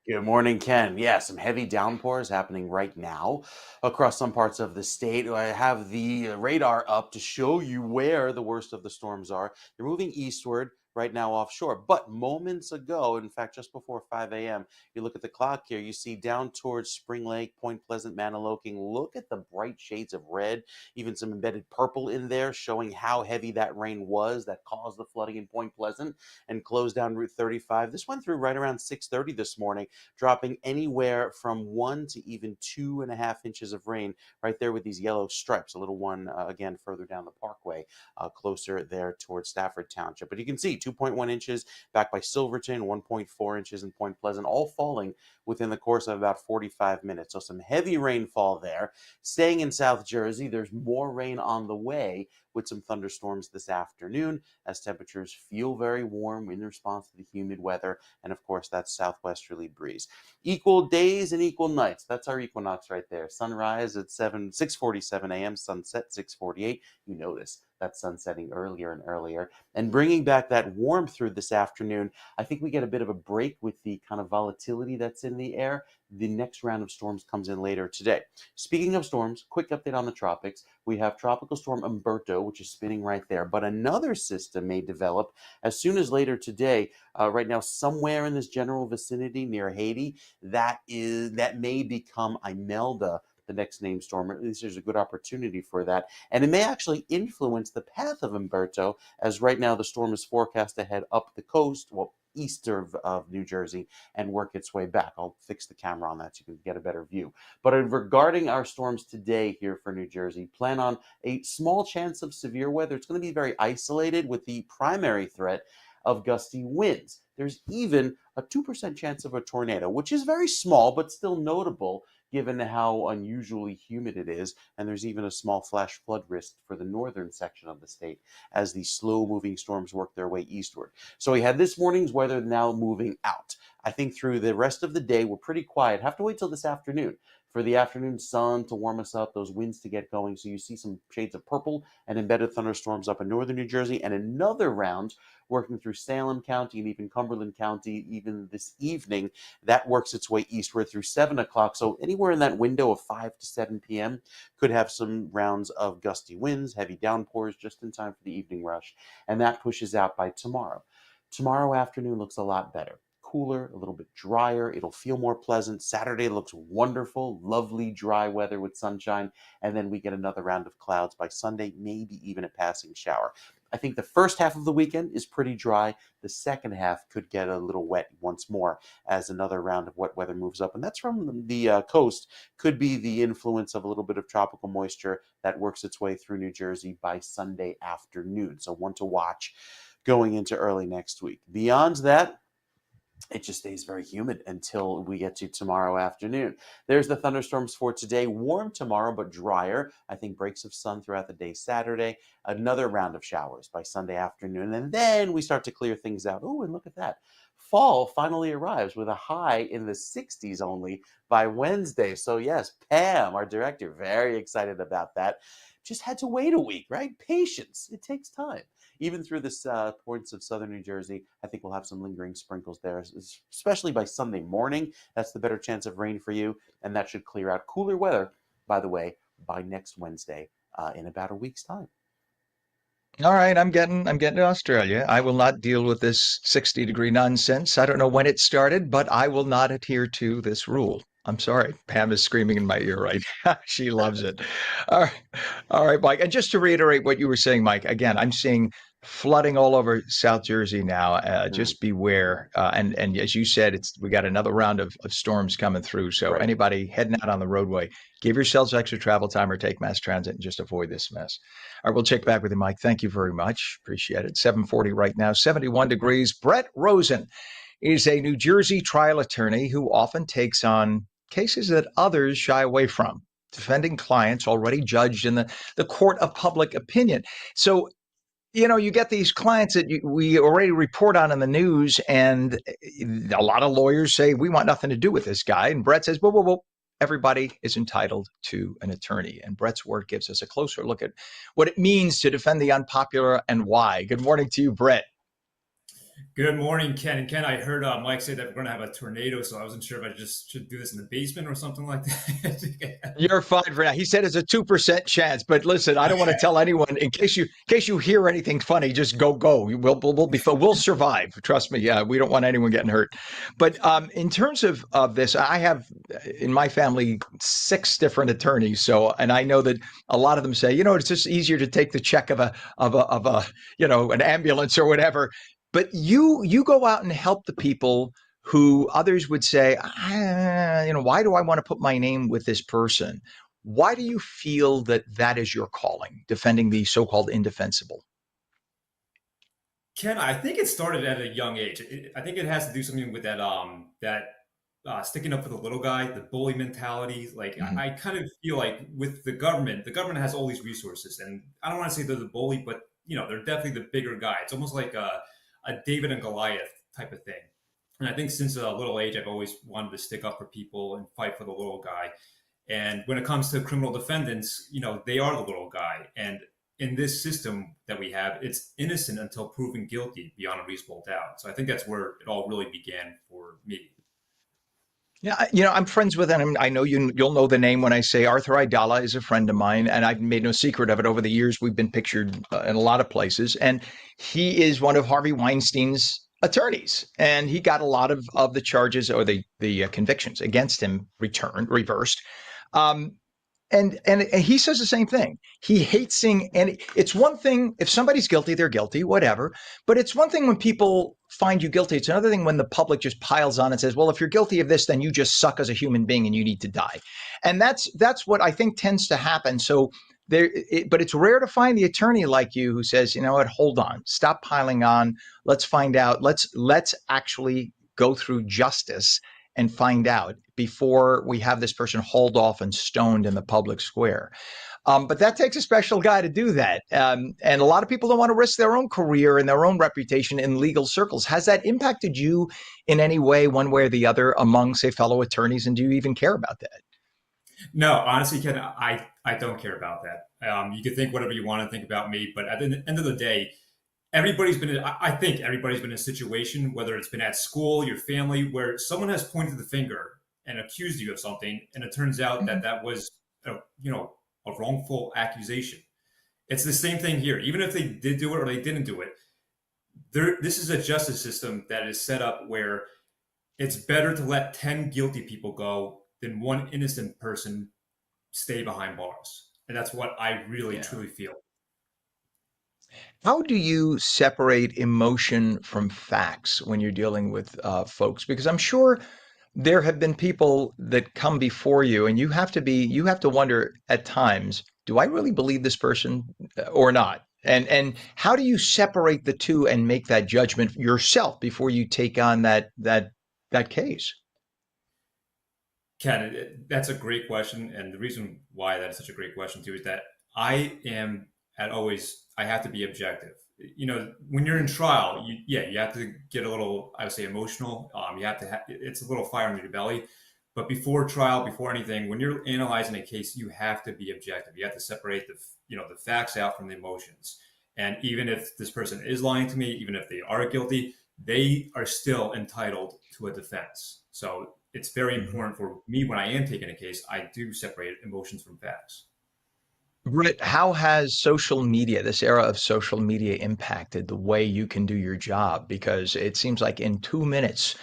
Good morning, Ken. Yeah, some heavy downpours happening right now across some parts of the state. I have the radar up to show you where the worst of the storms are. They're moving eastward right now offshore. But moments ago, in fact, just before 5 a.m., you look at the clock here, you see down towards Spring Lake, Point Pleasant, Maniloking. Look at the bright shades of red, even some embedded purple in there, showing how heavy that rain was that caused the flooding in Point Pleasant and closed down Route 35. This went through right around 6:30 this morning, dropping anywhere from 1 to even 2.5 inches of rain right there with these yellow stripes. A little one, again, further down the parkway, closer there towards Stafford Township. But you can see 2.1 inches back by Silverton, 1.4 inches in Point Pleasant, all falling within the course of about 45 minutes. So some heavy rainfall there. Staying in South Jersey, there's more rain on the way with some thunderstorms this afternoon as temperatures feel very warm in response to the humid weather. And of course, that southwesterly breeze. Equal days and equal nights. That's our equinox right there. Sunrise at 6:47 a.m., sunset 6:48. You notice that sun setting earlier and earlier. And bringing back that warmth through this afternoon, I think we get a bit of a break with the kind of volatility that's in the air. The next round of storms comes in later today. Speaking of storms, quick update on the tropics. We have Tropical Storm Umberto, which is spinning right there, but another system may develop as soon as later today. Right now, somewhere in this general vicinity near Haiti, that may become Imelda, the next named storm. At least there's a good opportunity for that. And it may actually influence the path of Umberto, as right now the storm is forecast to head up the coast, east of New Jersey, and work its way back. I'll fix the camera on that so you can get a better view. But regarding our storms today here for New Jersey, plan on a small chance of severe weather. It's going to be very isolated with the primary threat of gusty winds. There's even a 2% chance of a tornado, which is very small, but still notable given how unusually humid it is. And there's even a small flash flood risk for the northern section of the state as the slow-moving storms work their way eastward. So we had this morning's weather now moving out. I think through the rest of the day, we're pretty quiet. Have to wait till this afternoon for the afternoon sun to warm us up, those winds to get going. So you see some shades of purple and embedded thunderstorms up in northern New Jersey, and another round working through Salem County and even Cumberland County even this evening. That works its way eastward through 7 o'clock. So anywhere in that window of 5 to 7 p.m. could have some rounds of gusty winds, heavy downpours just in time for the evening rush. And that pushes out by tomorrow. Tomorrow afternoon looks a lot better. Cooler, a little bit drier. It'll feel more pleasant. Saturday looks wonderful, lovely dry weather with sunshine. And then we get another round of clouds by Sunday, maybe even a passing shower. I think the first half of the weekend is pretty dry. The second half could get a little wet once more as another round of wet weather moves up. And that's from the coast. Could be the influence of a little bit of tropical moisture that works its way through New Jersey by Sunday afternoon. So one to watch going into early next week. Beyond that, it just stays very humid until we get to tomorrow afternoon. There's the thunderstorms for today. Warm tomorrow, but drier. I think breaks of sun throughout the day Saturday. Another round of showers by Sunday afternoon. And then we start to clear things out. Oh, and look at that. fall finally arrives with a high in the 60s only by Wednesday. So yes, Pam, our director, very excited about that. Just had to wait a week, right? Patience. It takes time. Even through the points of southern New Jersey, I think we'll have some lingering sprinkles there, especially by Sunday morning. That's the better chance of rain for you, and that should clear out. Cooler weather, by the way, by next Wednesday in about a week's time. All right, I'm getting to Australia. I will not deal with this 60-degree nonsense. I don't know when it started, but I will not adhere to this rule. I'm sorry. Pam is screaming in my ear right now. She loves it. All right. All right, Mike. And just to reiterate what you were saying, Mike, again, I'm seeing flooding all over South Jersey now. Mm, Just beware. And as you said, we got another round of storms coming through. So right. anybody heading out on the roadway, give yourselves extra travel time or take mass transit and just avoid this mess. All right, we'll check back with you, Mike. Thank you very much. Appreciate it. 7:40 right now, 71 degrees. Brett Rosen is a New Jersey trial attorney who often takes on cases that others shy away from, defending clients already judged in the court of public opinion. So, you get these clients that we already report on in the news, and a lot of lawyers say, we want nothing to do with this guy. And Brett says, whoa, whoa, whoa. Everybody is entitled to an attorney. And Brett's work gives us a closer look at what it means to defend the unpopular and why. Good morning to you, Brett. Good morning, Ken. And Ken, I heard Mike say that we're going to have a tornado, so I wasn't sure if I just should do this in the basement or something like that. You're fine for now. He said it's a 2% chance, but listen, I don't want to tell anyone in case you hear anything funny. Just go. We'll survive. Trust me. Yeah, we don't want anyone getting hurt. But in terms of this, I have in my family 6 different attorneys. So, and I know that a lot of them say, it's just easier to take the check of a an ambulance or whatever. But you go out and help the people who others would say, why do I want to put my name with this person? Why do you feel that that is your calling, defending the so-called indefensible? Ken, I think it started at a young age. I think it has to do something with sticking up for the little guy, the bully mentality. Like Mhm. I kind of feel like with the government has all these resources, and I don't want to say they're the bully, but they're definitely the bigger guy. It's almost like a David and Goliath type of thing. And I think since a little age, I've always wanted to stick up for people and fight for the little guy. And when it comes to criminal defendants, they are the little guy. And in this system that we have, it's innocent until proven guilty beyond a reasonable doubt. So I think that's where it all really began for me. Yeah, I'm friends with him. I know you'll know the name when I say Arthur Aidala is a friend of mine, and I've made no secret of it. Over the years, we've been pictured in a lot of places, and he is one of Harvey Weinstein's attorneys, and he got a lot of the charges or the convictions against him reversed. Um, and he says the same thing. He hates seeing, and it's one thing if somebody's guilty, they're guilty, whatever. But it's one thing when people find you guilty. It's another thing when the public just piles on and says, "Well, if you're guilty of this, then you just suck as a human being and you need to die." And that's what I think tends to happen. So but it's rare to find the attorney like you who says, "You know what? Hold on, stop piling on. Let's find out. Let's actually go through justice and find out before we have this person hauled off and stoned in the public square." But that takes a special guy to do that. And a lot of people don't want to risk their own career and their own reputation in legal circles. Has that impacted you in any way, one way or the other, among, say, fellow attorneys? And do you even care about that? No, honestly, Ken, I don't care about that. You can think whatever you want to think about me, but at the end of the day, I think everybody's been in a situation, whether it's been at school, your family, where someone has pointed the finger and accused you of something, and it turns out that that was, a wrongful accusation. It's the same thing here. Even if they did do it or they didn't do it, this is a justice system that is set up where it's better to let 10 guilty people go than one innocent person stay behind bars. And that's what I really, Yeah. truly feel. How do you separate emotion from facts when you're dealing with folks? Because I'm sure there have been people that come before you, and you have to wonder at times, do I really believe this person or not? And how do you separate the two and make that judgment yourself before you take on that case? Ken, that's a great question. And the reason why that is such a great question, too, is that I have to be objective. when you're in trial, you have to get a little, I would say, emotional. You have to it's a little fire in your belly. But before trial, before anything, when you're analyzing a case, you have to be objective. You have to separate the facts out from the emotions. And even if this person is lying to me, even if they are guilty, they are still entitled to a defense. So it's very important for me when I am taking a case, I do separate emotions from facts. Britt, how has social media, this era of social media, impacted the way you can do your job? Because it seems like in 2 minutes,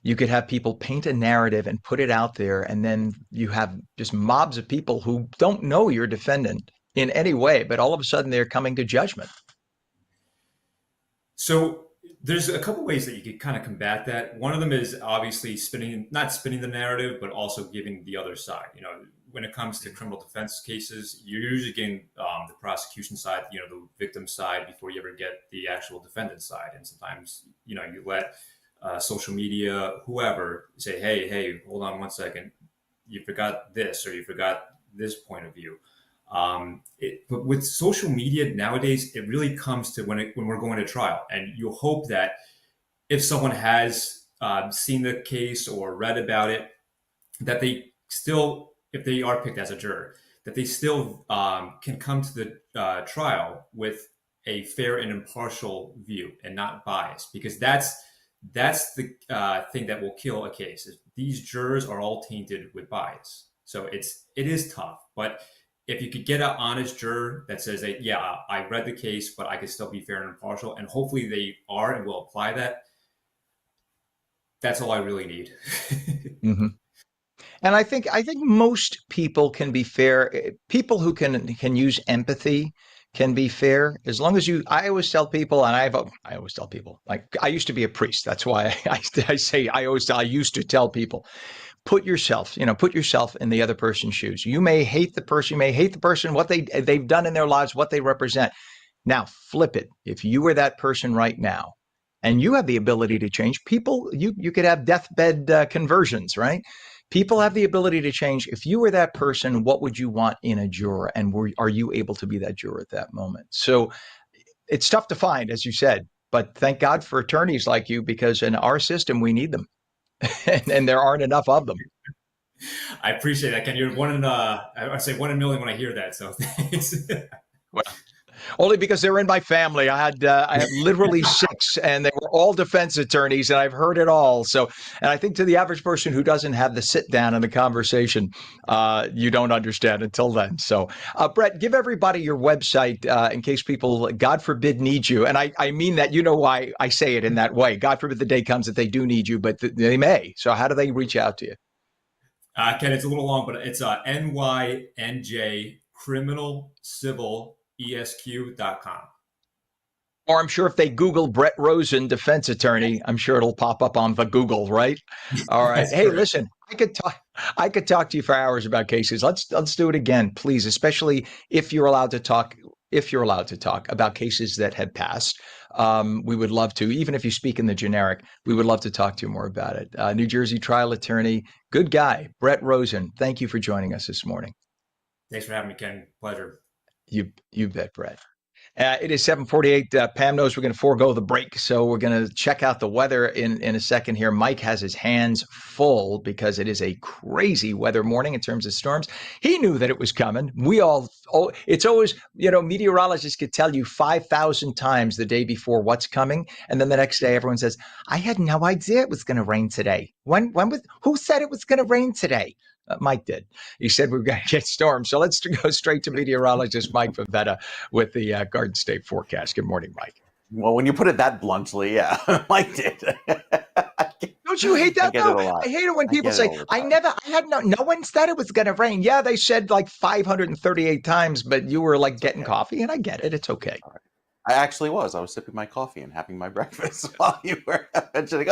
you could have people paint a narrative and put it out there, and then you have just mobs of people who don't know your defendant in any way, but all of a sudden they're coming to judgment. So there's a couple ways that you could kind of combat that. One of them is obviously not spinning the narrative, but also giving the other side. When it comes to criminal defense cases, you're usually getting the prosecution side, the victim side before you ever get the actual defendant side. And sometimes, you let social media, whoever, say, hey, hold on one second. You forgot this, or you forgot this point of view. But with social media nowadays, it really comes to when we're going to trial, and you hope that if someone has seen the case or read about it, that they still, if they are picked as a juror, that they still can come to the trial with a fair and impartial view and not biased, because that's the thing that will kill a case. Is these jurors are all tainted with bias. So it is tough, but if you could get an honest juror that says that, yeah, I read the case, but I could still be fair and impartial, and hopefully they are and will apply that, that's all I really need. Mm-hmm. And I think most people can be fair. People who can use empathy can be fair, as long as you. I always tell people, and I always tell people, like, I used to be a priest. That's why I say I used to tell people, put yourself in the other person's shoes. You may hate the person, what they've done in their lives, what they represent. Now flip it. If you were that person right now, and you have the ability to change people, you could have deathbed conversions, right? People have the ability to change. If you were that person, what would you want in a juror? And are you able to be that juror at that moment? So it's tough to find, as you said, but thank God for attorneys like you, because in our system, we need them. and there aren't enough of them. I appreciate that, Ken. You're I say 1 in a million when I hear that. So thanks. Well, only because they're in my family. I had literally 6, and they were all defense attorneys, and I've heard it all. So, and I think to the average person who doesn't have the sit down and the conversation, you don't understand until then. So, Brett, give everybody your website in case people, God forbid, need you. And I mean that, why I say it in that way. God forbid the day comes that they do need you, but they may. So how do they reach out to you? Ken, it's a little long, but it's NYNJ Criminal Civil ESQ.com. Or I'm sure if they Google Brett Rosen, defense attorney, I'm sure it'll pop up on the Google, right? All right. Hey, correct. Listen, I could talk to you for hours about cases. Let's do it again, please, especially if you're allowed to talk. If you're allowed to talk about cases that have passed, we would love to. Even if you speak in the generic, we would love to talk to you more about it. New Jersey trial attorney, good guy, Brett Rosen. Thank you for joining us this morning. Thanks for having me, Ken. Pleasure. You bet, Brett. It is 7:48. Pam knows we're going to forego the break, so we're going to check out the weather in a second here. Mike has his hands full because it is a crazy weather morning in terms of storms. He knew that it was coming. It's always, meteorologists could tell you 5,000 times the day before what's coming, and then the next day everyone says, "I had no idea it was going to rain today." Who said it was going to rain today? Mike did. He said we were going to get storms. So let's go straight to meteorologist Mike Favetta with the Garden State forecast. Good morning, Mike. Well, when you put it that bluntly, yeah, Mike did. Don't you hate that, though? I hate it when people say, no one said it was going to rain. Yeah, they said like 538 times, but you were like getting coffee, and I get it. It's okay. All right. I actually was. I was sipping my coffee and having my breakfast while you were mentioning,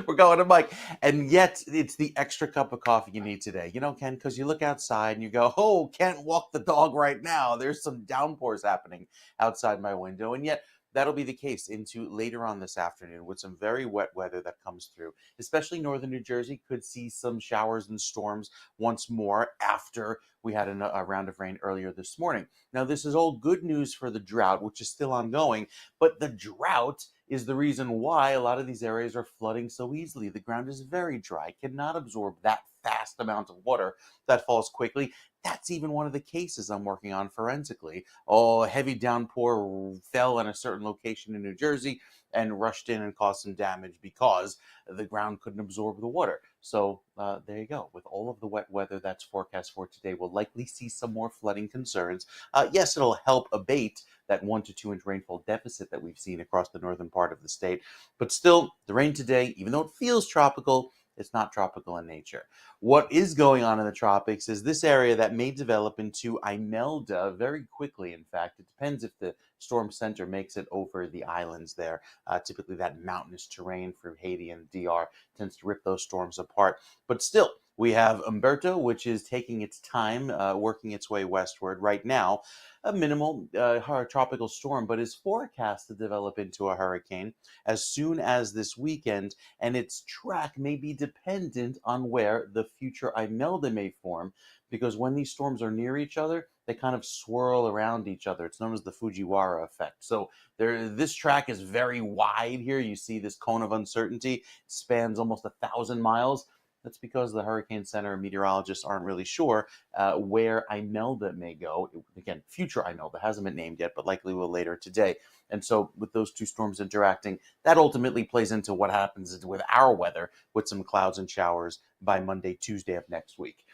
we're going to Mike. And yet it's the extra cup of coffee you need today. Ken, because you look outside and you go, can't walk the dog right now. There's some downpours happening outside my window. And yet that'll be the case into later on this afternoon with some very wet weather that comes through. Especially northern New Jersey could see some showers and storms once more after we had a round of rain earlier this morning. Now, this is all good news for the drought, which is still ongoing, but the drought is the reason why a lot of these areas are flooding so easily. The ground is very dry, cannot absorb that fast amount of water that falls quickly. That's even one of the cases I'm working on forensically. Oh, a heavy downpour fell in a certain location in New Jersey and rushed in and caused some damage because the ground couldn't absorb the water. So there you go. With all of the wet weather that's forecast for today, we'll likely see some more flooding concerns. Yes, it'll help abate that 1 to 2 inch rainfall deficit that we've seen across the northern part of the state. But still, the rain today, even though it feels tropical, it's not tropical in nature. What is going on in the tropics is this area that may develop into Imelda very quickly. In fact, it depends if the storm center makes it over the islands there. Typically, that mountainous terrain for Haiti and DR tends to rip those storms apart. But still, we have Umberto, which is taking its time, working its way westward right now. A minimal tropical storm, but is forecast to develop into a hurricane as soon as this weekend, and its track may be dependent on where the future Imelda may form, because when these storms are near each other, they kind of swirl around each other. It's known as the Fujiwara effect. So this track is very wide here. You see this cone of uncertainty. It spans almost 1,000 miles. That's because the Hurricane Center and meteorologists aren't really sure where Imelda may go. Again, future Imelda hasn't been named yet, but likely will later today. And so with those two storms interacting, that ultimately plays into what happens with our weather with some clouds and showers by Monday, Tuesday of next week.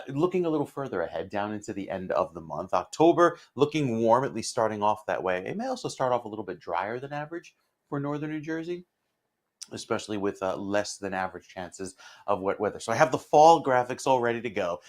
Looking a little further ahead, down into the end of the month, October looking warm, at least starting off that way. It may also start off a little bit drier than average for northern New Jersey, especially with less than average chances of wet weather. So I have the fall graphics all ready to go.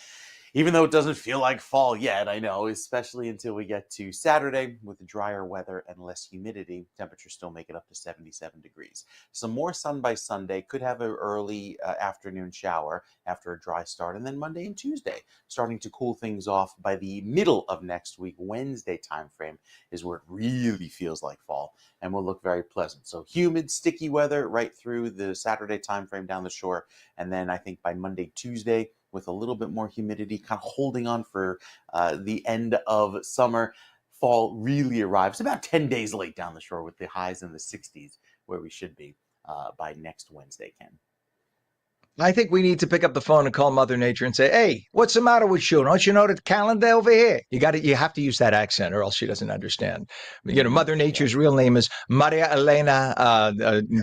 Even though it doesn't feel like fall yet, I know, especially until we get to Saturday with drier weather and less humidity, temperatures still make it up to 77 degrees. Some more sun by Sunday, could have an early afternoon shower after a dry start, and then Monday and Tuesday starting to cool things off by the middle of next week. Wednesday timeframe is where it really feels like fall and will look very pleasant. So humid, sticky weather right through the Saturday timeframe down the shore, and then I think by Monday, Tuesday, with a little bit more humidity, kind of holding on for the end of summer. Fall really arrives about 10 days late down the shore with the highs in the 60s where we should be by next Wednesday, Ken. I think we need to pick up the phone and call Mother Nature and say, "Hey, what's the matter with you? Don't you know the calendar over here?" You have to use that accent, or else she doesn't understand. Mother Nature's real name is Maria Elena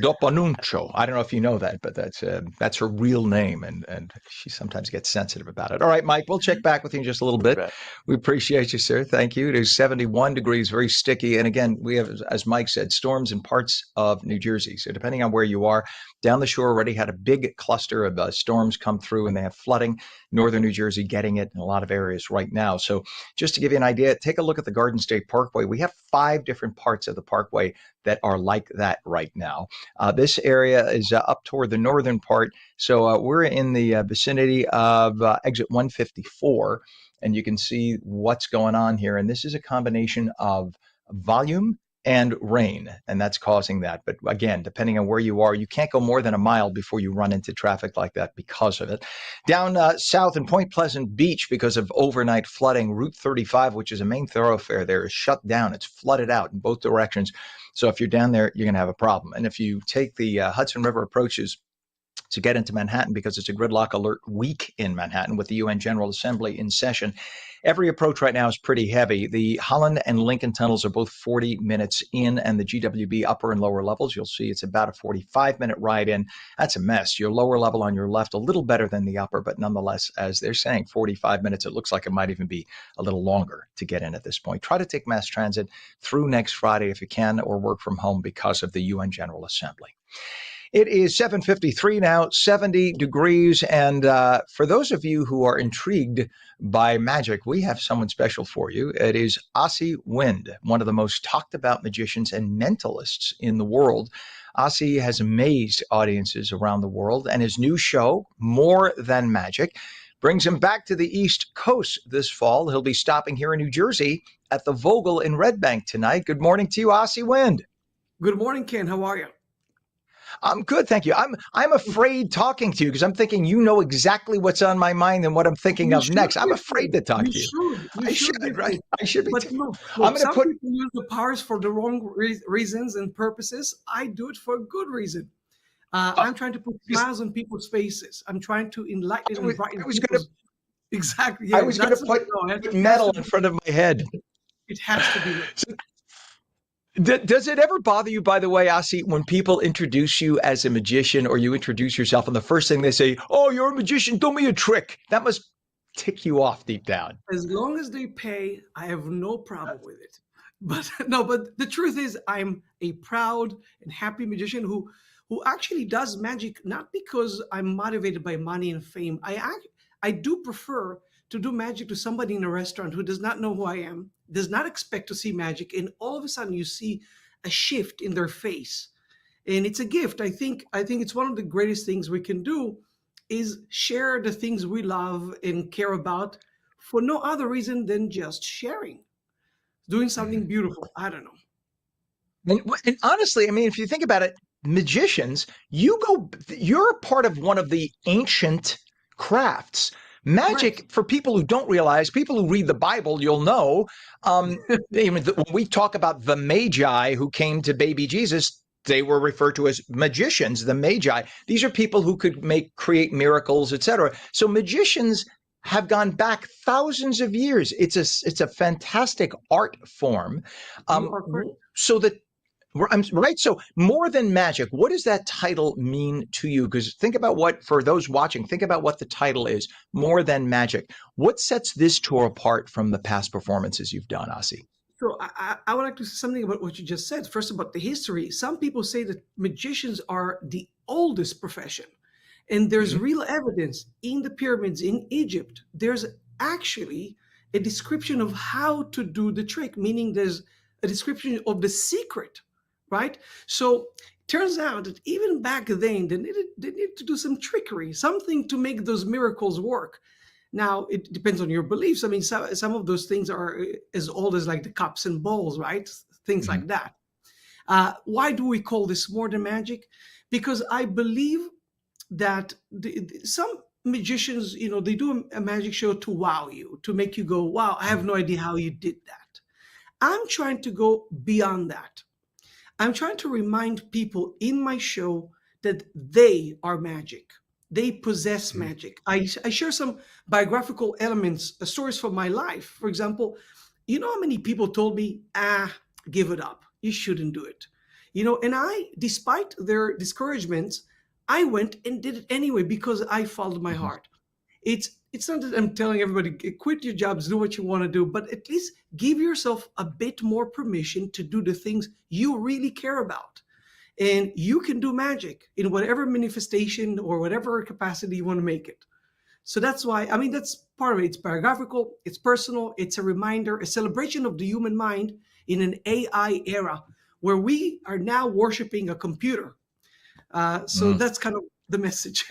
Doponuncho. I don't know if you know that, but that's her real name, and she sometimes gets sensitive about it. All right, Mike, we'll check back with you in just a little bit. We appreciate you, sir. Thank you. It is 71 degrees, very sticky, and again, we have, as Mike said, storms in parts of New Jersey. So depending on where you are, down the shore already had a big cluster of storms come through, and they have flooding. Northern New Jersey getting it in a lot of areas right now. So just to give you an idea, take a look at the Garden State Parkway. We have 5 different parts of the parkway that are like that right now. This area is up toward the northern part. So we're in the vicinity of exit 154, and you can see what's going on here. And this is a combination of volume and rain, and that's causing that. But again, depending on where you are, you can't go more than a mile before you run into traffic like that because of it. Down south in Point Pleasant Beach, because of overnight flooding, Route 35, which is a main thoroughfare there, is shut down. It's flooded out in both directions. So if you're down there, you're going to have a problem. And if you take the Hudson River approaches to get into Manhattan, because it's a gridlock alert week in Manhattan with the UN General Assembly in session, every approach right now is pretty heavy. The Holland and Lincoln tunnels are both 40 minutes in, and the GWB upper and lower levels, you'll see it's about a 45-minute ride in. That's a mess. Your lower level on your left, a little better than the upper, but nonetheless, as they're saying, 45 minutes, it looks like it might even be a little longer to get in at this point. Try to take mass transit through next Friday if you can, or work from home because of the UN General Assembly. It is 7:53 now, 70 degrees. And for those of you who are intrigued by magic, we have someone special for you. It is Ossie Wind, one of the most talked about magicians and mentalists in the world. Ossie has amazed audiences around the world, and his new show, More Than Magic, brings him back to the East Coast this fall. He'll be stopping here in New Jersey at the Vogel in Red Bank tonight. Good morning to you, Aussie Wind. Good morning, Ken. How are you? I'm good, thank you. I'm afraid talking to you because I'm thinking you know exactly what's on my mind and what I'm thinking You of next. I'm be afraid to talk to you. You I should be should, right? afraid. I should be. But no, I'm look, going to some put. people use the powers for the wrong reasons and purposes. I do it for a good reason. I'm trying to put smiles on people's faces. I'm trying to enlighten and brighten people's. Exactly. Yeah, I was going to put metal in front of my head. It has to be. Does it ever bother you, by the way, Asi, when people introduce you as a magician or you introduce yourself and the first thing they say, "Oh, you're a magician, do me a trick." That must tick you off deep down. As long as they pay, I have no problem with it. But no, but the truth is I'm a proud and happy magician who actually does magic, not because I'm motivated by money and fame. I do prefer to do magic to somebody in a restaurant who does not know who I am, does not expect to see magic, and all of a sudden you see a shift in their face. And it's a gift. I think it's one of the greatest things we can do is share the things we love and care about for no other reason than just sharing, doing something beautiful. I don't know. And honestly, I mean, if you think about it, magicians, you're a part of one of the ancient crafts. Magic, Right. for people who don't realize, people who read the Bible, you'll know, when we talk about the Magi who came to baby Jesus, they were referred to as magicians, the Magi. These are people who could create miracles, etc. So magicians have gone back thousands of years. It's a fantastic art form. You are correct. So that I'm right. So more than magic, what does that title mean to you? Because think about for those watching, think about what the title is, more than magic. What sets this tour apart from the past performances you've done, Asi? So I would like to say something about what you just said. First, about the history. Some people say that magicians are the oldest profession. And there's real evidence in the pyramids in Egypt. There's actually a description of how to do the trick, meaning there's a description of the secret, right? So turns out that even back then, they needed to do some trickery, something to make those miracles work. Now, it depends on your beliefs. I mean, some of those things are as old as like the cups and bowls, right? Things like that. Why do we call this more than magic? Because I believe that some magicians, they do a magic show to wow you, to make you go, wow, I have no idea how you did that. I'm trying to go beyond that. I'm trying to remind people in my show that they are magic. They possess magic. I share some biographical elements, stories from my life. For example, you know how many people told me, give it up. You shouldn't do it. And I, despite their discouragements, I went and did it anyway because I followed my heart. It's not that I'm telling everybody, quit your jobs, do what you want to do, but at least give yourself a bit more permission to do the things you really care about. And you can do magic in whatever manifestation or whatever capacity you want to make it. So that's why, I mean, that's part of it. It's biographical, it's personal, it's a reminder, a celebration of the human mind in an AI era where we are now worshiping a computer. So that's kind of the message.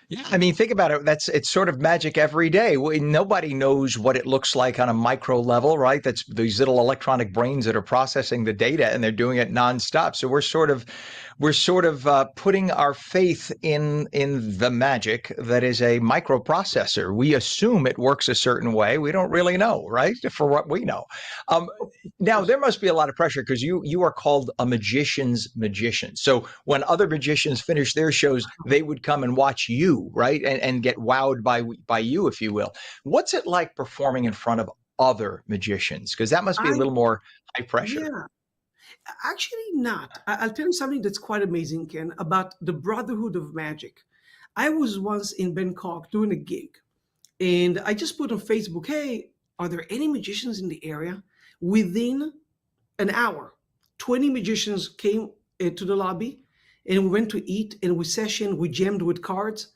Yeah, I mean, think about it. It's sort of magic every day. Nobody knows what it looks like on a micro level, right? That's these little electronic brains that are processing the data, and they're doing it nonstop. So we're sort of putting our faith in the magic that is a microprocessor. We assume it works a certain way. We don't really know, right? For what we know. Now there must be a lot of pressure because you are called a magician's magician. So when other magicians finish their shows, they would come and watch you, right? And get wowed by you, if you will. What's it like performing in front of other magicians? Because that must be a little more high pressure. Yeah, actually not. I'll tell you something that's quite amazing, Ken, about the Brotherhood of Magic. I was once in Bangkok doing a gig, and I just put on Facebook, hey, are there any magicians in the area? Within an hour, 20 magicians came to the lobby, and we went to eat, and we jammed with cards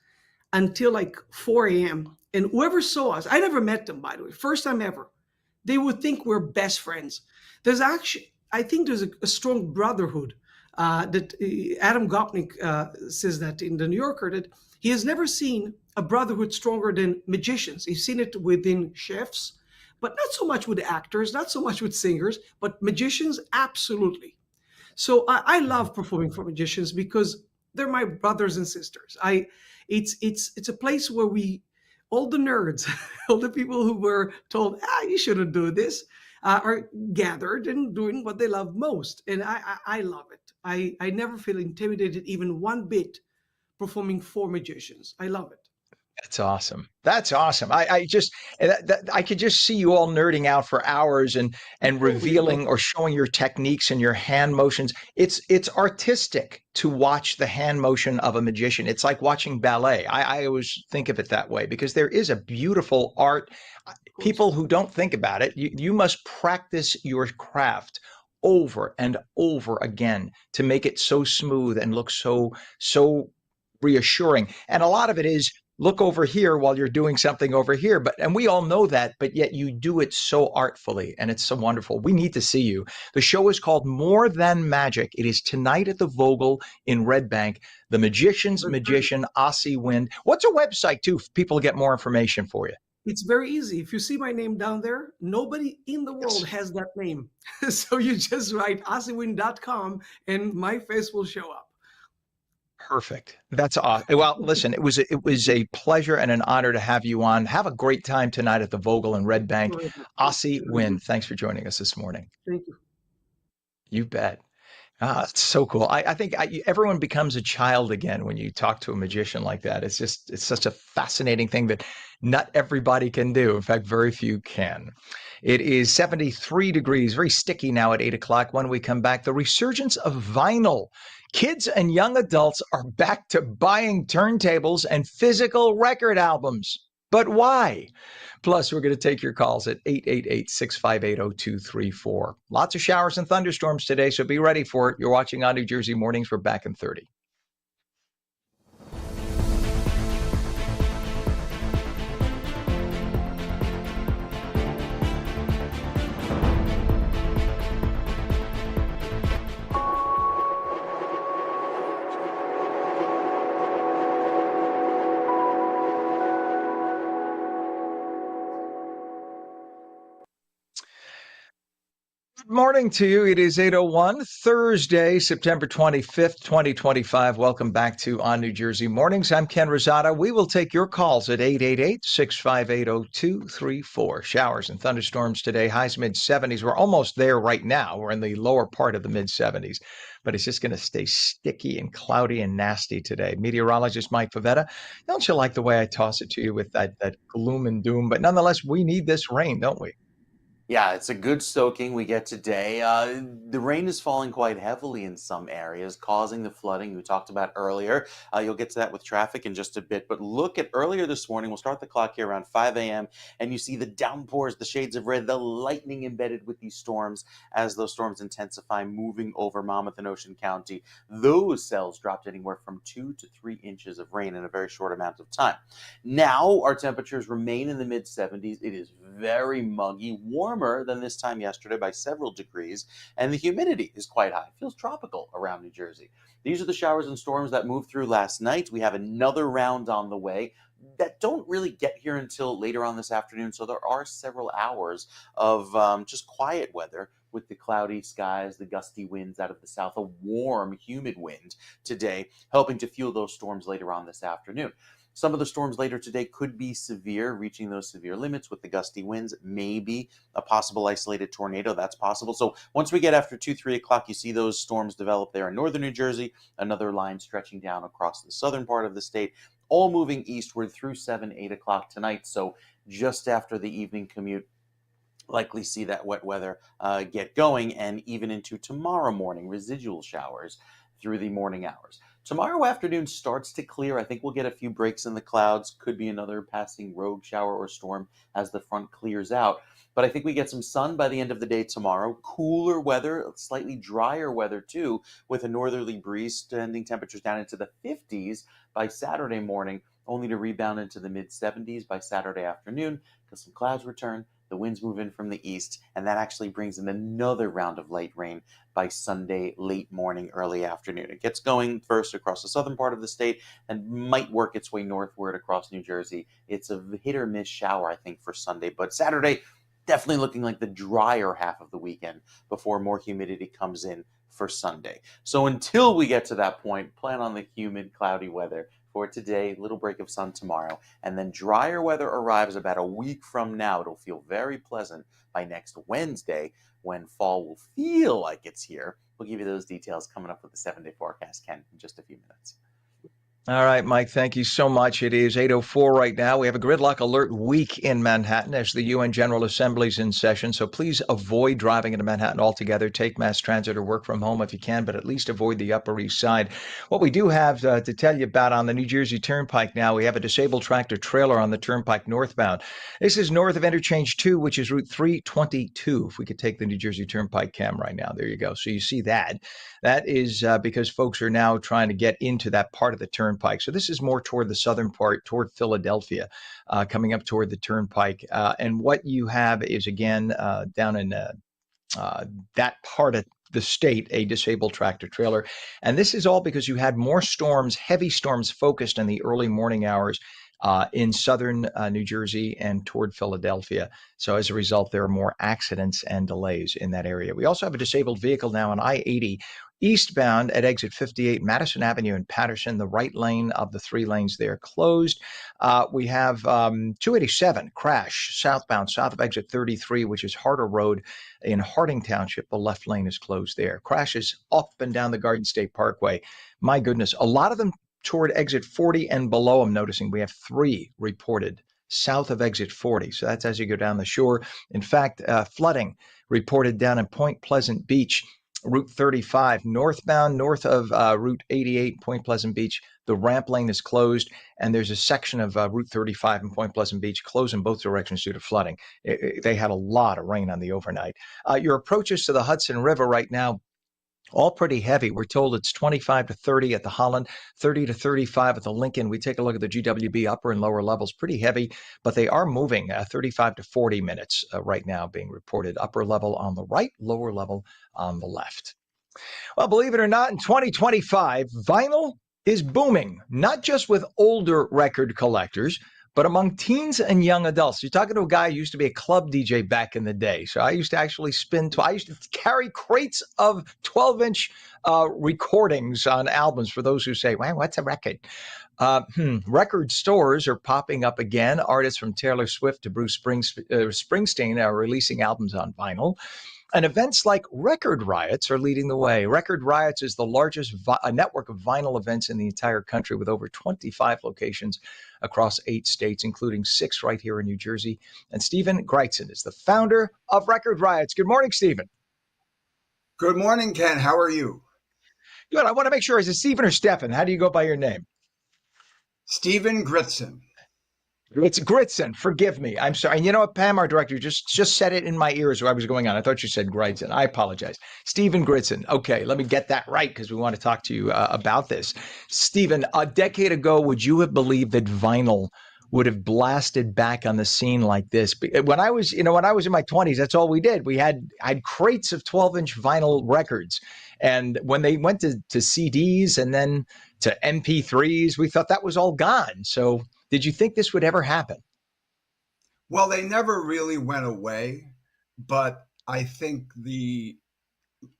until like 4 a.m. And whoever saw us, I never met them, by the way, first time ever, they would think we're best friends. I think there's a strong brotherhood that Adam Gopnik says that in the New Yorker, that he has never seen a brotherhood stronger than magicians. You've seen it within chefs, but not so much with actors, not so much with singers, but magicians, absolutely. So I love performing for magicians because they're my brothers and sisters. It's a place where we, all the nerds, all the people who were told, you shouldn't do this, are gathered and doing what they love most, and I love it. I never feel intimidated even one bit performing for magicians. I love it. That's awesome. That's awesome. I just I could just see you all nerding out for hours and We love revealing or showing your techniques and your hand motions. It's artistic to watch the hand motion of a magician. It's like watching ballet. I always think of it that way because there is a beautiful art. of course. People who don't think about it, you must practice your craft over and over again to make it so smooth and look so reassuring. And a lot of it is look over here while you're doing something over here. And we all know that, but yet you do it so artfully and it's so wonderful. We need to see you. The show is called More Than Magic. It is tonight at the Vogel in Red Bank. The Magician's That's very, Magician, Ossie Wind. What's a website too if people get more information for you? it's very easy. If you see my name down there, nobody in the world Yes. has that name. So you just write ossiewin.com and my face will show up. Perfect. That's awesome. Well, listen, it was a pleasure and an honor to have you on. Have a great time tonight at the Vogel in Red Bank. Ossie Wind, thanks for joining us this morning. Thank you. You bet. It's so cool. I think everyone becomes a child again when you talk to a magician like that. It's such a fascinating thing that not everybody can do. In fact, very few can. It is 73 degrees, very sticky now at 8 o'clock. When we come back, the resurgence of vinyl. Kids and young adults are back to buying turntables and physical record albums. But why? Plus, we're going to take your calls at 888-658-0234. Lots of showers and thunderstorms today, so be ready for it. You're watching On New Jersey Mornings. We're back in 30. Good morning to you. It is 8:01, Thursday, September 25th, 2025. Welcome back to On New Jersey Mornings. I'm Ken Rosato. We will take your calls at 888-658-0234. Showers and thunderstorms today, highs mid-70s. We're almost there right now. We're in the lower part of the mid-70s, but it's just going to stay sticky and cloudy and nasty today. Meteorologist Mike Favetta, don't you like the way I toss it to you with that gloom and doom? But nonetheless, we need this rain, don't we? Yeah, it's a good soaking we get today. The rain is falling quite heavily in some areas, causing the flooding we talked about earlier. You'll get to that with traffic in just a bit. But look at earlier this morning. We'll start the clock here around 5 a.m. And you see the downpours, the shades of red, the lightning embedded with these storms as those storms intensify, moving over Monmouth and Ocean County. Those cells dropped anywhere from 2 to 3 inches of rain in a very short amount of time. Now our temperatures remain in the mid-70s. It is very muggy, warmer than this time yesterday by several degrees, and the humidity is quite high. It feels tropical around New Jersey. These are the showers and storms that moved through last night. We have another round on the way that don't really get here until later on this afternoon, so there are several hours of just quiet weather with the cloudy skies, the gusty winds out of the south, a warm, humid wind today, helping to fuel those storms later on this afternoon. Some of the storms later today could be severe, reaching those severe limits with the gusty winds, maybe a possible isolated tornado. That's possible. So once we get after 2, 3 o'clock, you see those storms develop there in northern New Jersey, another line stretching down across the southern part of the state, all moving eastward through 7, 8 o'clock tonight. So just after the evening commute, likely see that wet weather get going, and even into tomorrow morning, residual showers through the morning hours. Tomorrow afternoon starts to clear. I think we'll get a few breaks in the clouds. Could be another passing rogue shower or storm as the front clears out. But I think we get some sun by the end of the day tomorrow. Cooler weather, slightly drier weather too, with a northerly breeze, sending temperatures down into the 50s by Saturday morning, only to rebound into the mid-70s by Saturday afternoon because some clouds return. The winds move in from the east, and that actually brings in another round of light rain by Sunday late morning, early afternoon. It gets going first across the southern part of the state and might work its way northward across New Jersey. It's a hit or miss shower, I think, for Sunday, but Saturday definitely looking like the drier half of the weekend before more humidity comes in for Sunday. So until we get to that point, plan on the humid, cloudy weather for today, little break of sun tomorrow, and then drier weather arrives about a week from now. It'll feel very pleasant by next Wednesday when fall will feel like it's here. We'll give you those details coming up with the 7-day forecast, Ken, in just a few minutes. All right, Mike, thank you so much. It is 8:04 right now. We have a gridlock alert week in Manhattan as the UN General Assembly is in session. So please avoid driving into Manhattan altogether. Take mass transit or work from home if you can, but at least avoid the Upper East Side. What we do have to tell you about on the New Jersey Turnpike now, we have a disabled tractor trailer on the Turnpike northbound. This is north of Interchange 2, which is Route 322. If we could take the New Jersey Turnpike cam right now. There you go. So you see that. That is because folks are now trying to get into that part of the Turnpike. So this is more toward the southern part, toward Philadelphia, coming up toward the Turnpike. And what you have is, again, down in that part of the state, a disabled tractor trailer. And this is all because you had more storms, heavy storms focused in the early morning hours in southern New Jersey and toward Philadelphia. So as a result, there are more accidents and delays in that area. We also have a disabled vehicle now on I-80 eastbound at exit 58, Madison Avenue in Patterson. The right lane of the 3 lanes there closed. We have 287 crash southbound, south of exit 33, which is Harder Road in Harding Township. The left lane is closed there. Crashes up and down the Garden State Parkway. My goodness, a lot of them toward exit 40 and below. I'm noticing we have 3 reported south of exit 40. So that's as you go down the shore. In fact, flooding reported down in Point Pleasant Beach, Route 35, northbound, north of Route 88, Point Pleasant Beach. The ramp lane is closed, and there's a section of Route 35 in Point Pleasant Beach closed in both directions due to flooding. They had a lot of rain on the overnight. Your approaches to the Hudson River right now, all pretty heavy. We're told it's 25 to 30 at the Holland, 30 to 35 at the Lincoln. We take a look at the GWB upper and lower levels, pretty heavy, but they are moving 35 to 40 minutes right now being reported. Upper level on the right, lower level on the left. Well, believe it or not, in 2025, vinyl is booming, not just with older record collectors, but among teens and young adults. You're talking to a guy who used to be a club DJ back in the day. So I used to actually I used to carry crates of 12-inch recordings on albums for those who say, well, what's a record? Record stores are popping up again. Artists from Taylor Swift to Bruce Springsteen are releasing albums on vinyl. And events like Record Riots are leading the way. Record Riots is the largest network of vinyl events in the entire country with over 25 locations across 8 states, including 6 right here in New Jersey. And Stephen Greitzen is the founder of Record Riots. Good morning, Stephen. Good morning, Ken. How are you? Good. I want to make sure, is it Stephen or Stefan? How do you go by your name? Stephen Greitzen. It's Greitzen. Forgive me. I'm sorry. And you know what, Pam, our director, just said it in my ears while I was going on. I thought you said Greitzen. I apologize. Stephen Greitzen. Okay, let me get that right because we want to talk to you about this. Stephen, a decade ago, would you have believed that vinyl would have blasted back on the scene like this? When I was in my 20s, that's all we did. I had crates of 12-inch vinyl records. And when they went to CDs and then to MP3s, we thought that was all gone. So did you think this would ever happen? Well, they never really went away, but I think the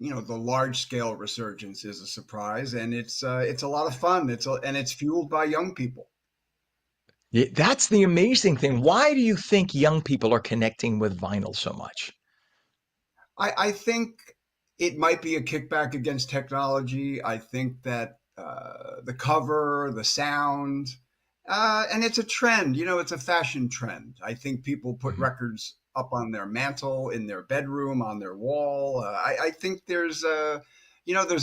large scale resurgence is a surprise, and it's a lot of fun. And it's fueled by young people. Yeah, that's the amazing thing. Why do you think young people are connecting with vinyl so much? I think it might be a kickback against technology. I think that the cover, the sound, and it's a trend. It's a fashion trend. I think people put records up on their mantle, in their bedroom, on their wall. I think there's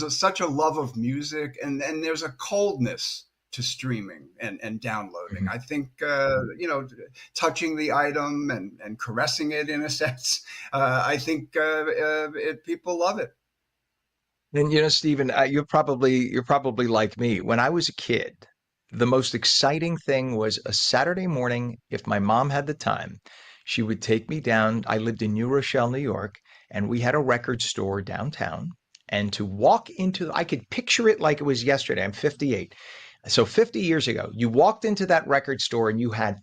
such a love of music, and there's a coldness to streaming and downloading. I think, touching the item and caressing it in a sense, I think people love it. And, Stephen, you're probably like me. When I was a kid, the most exciting thing was a Saturday morning, if my mom had the time, She would take me down. I lived in New Rochelle, New York, and we had a record store downtown. And to walk into, I could picture it like it was yesterday. I'm 58. So 50 years ago, you walked into that record store and you had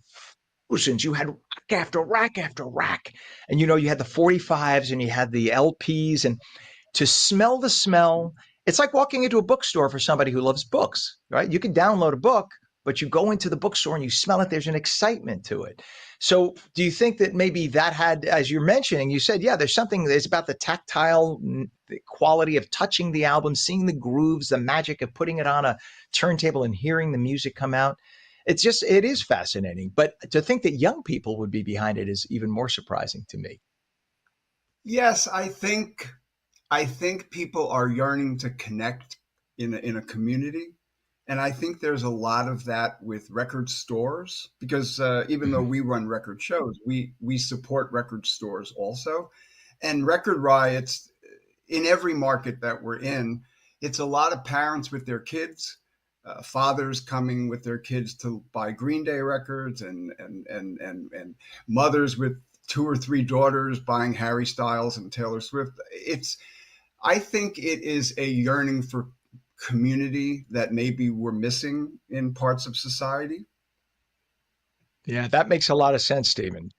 thousands, you had rack after rack after rack. And you had the 45s and you had the LPs, and to smell the smell, it's like walking into a bookstore for somebody who loves books, right? You can download a book, but you go into the bookstore and you smell it. There's an excitement to it. So do you think that maybe that had, as you're mentioning, you said, yeah, there's something that's about the tactile the quality of touching the album, seeing the grooves, the magic of putting it on a turntable and hearing the music come out. It is fascinating. But to think that young people would be behind it is even more surprising to me. Yes, I think people are yearning to connect in a community. And I think there's a lot of that with record stores because even though we run record shows, we support record stores also. And record riots in every market that we're in, it's a lot of parents with their kids, fathers coming with their kids to buy Green Day records, and mothers with 2 or 3 daughters buying Harry Styles and Taylor Swift. I think it is a yearning for community that maybe we're missing in parts of society. Yeah, that makes a lot of sense, Stephen.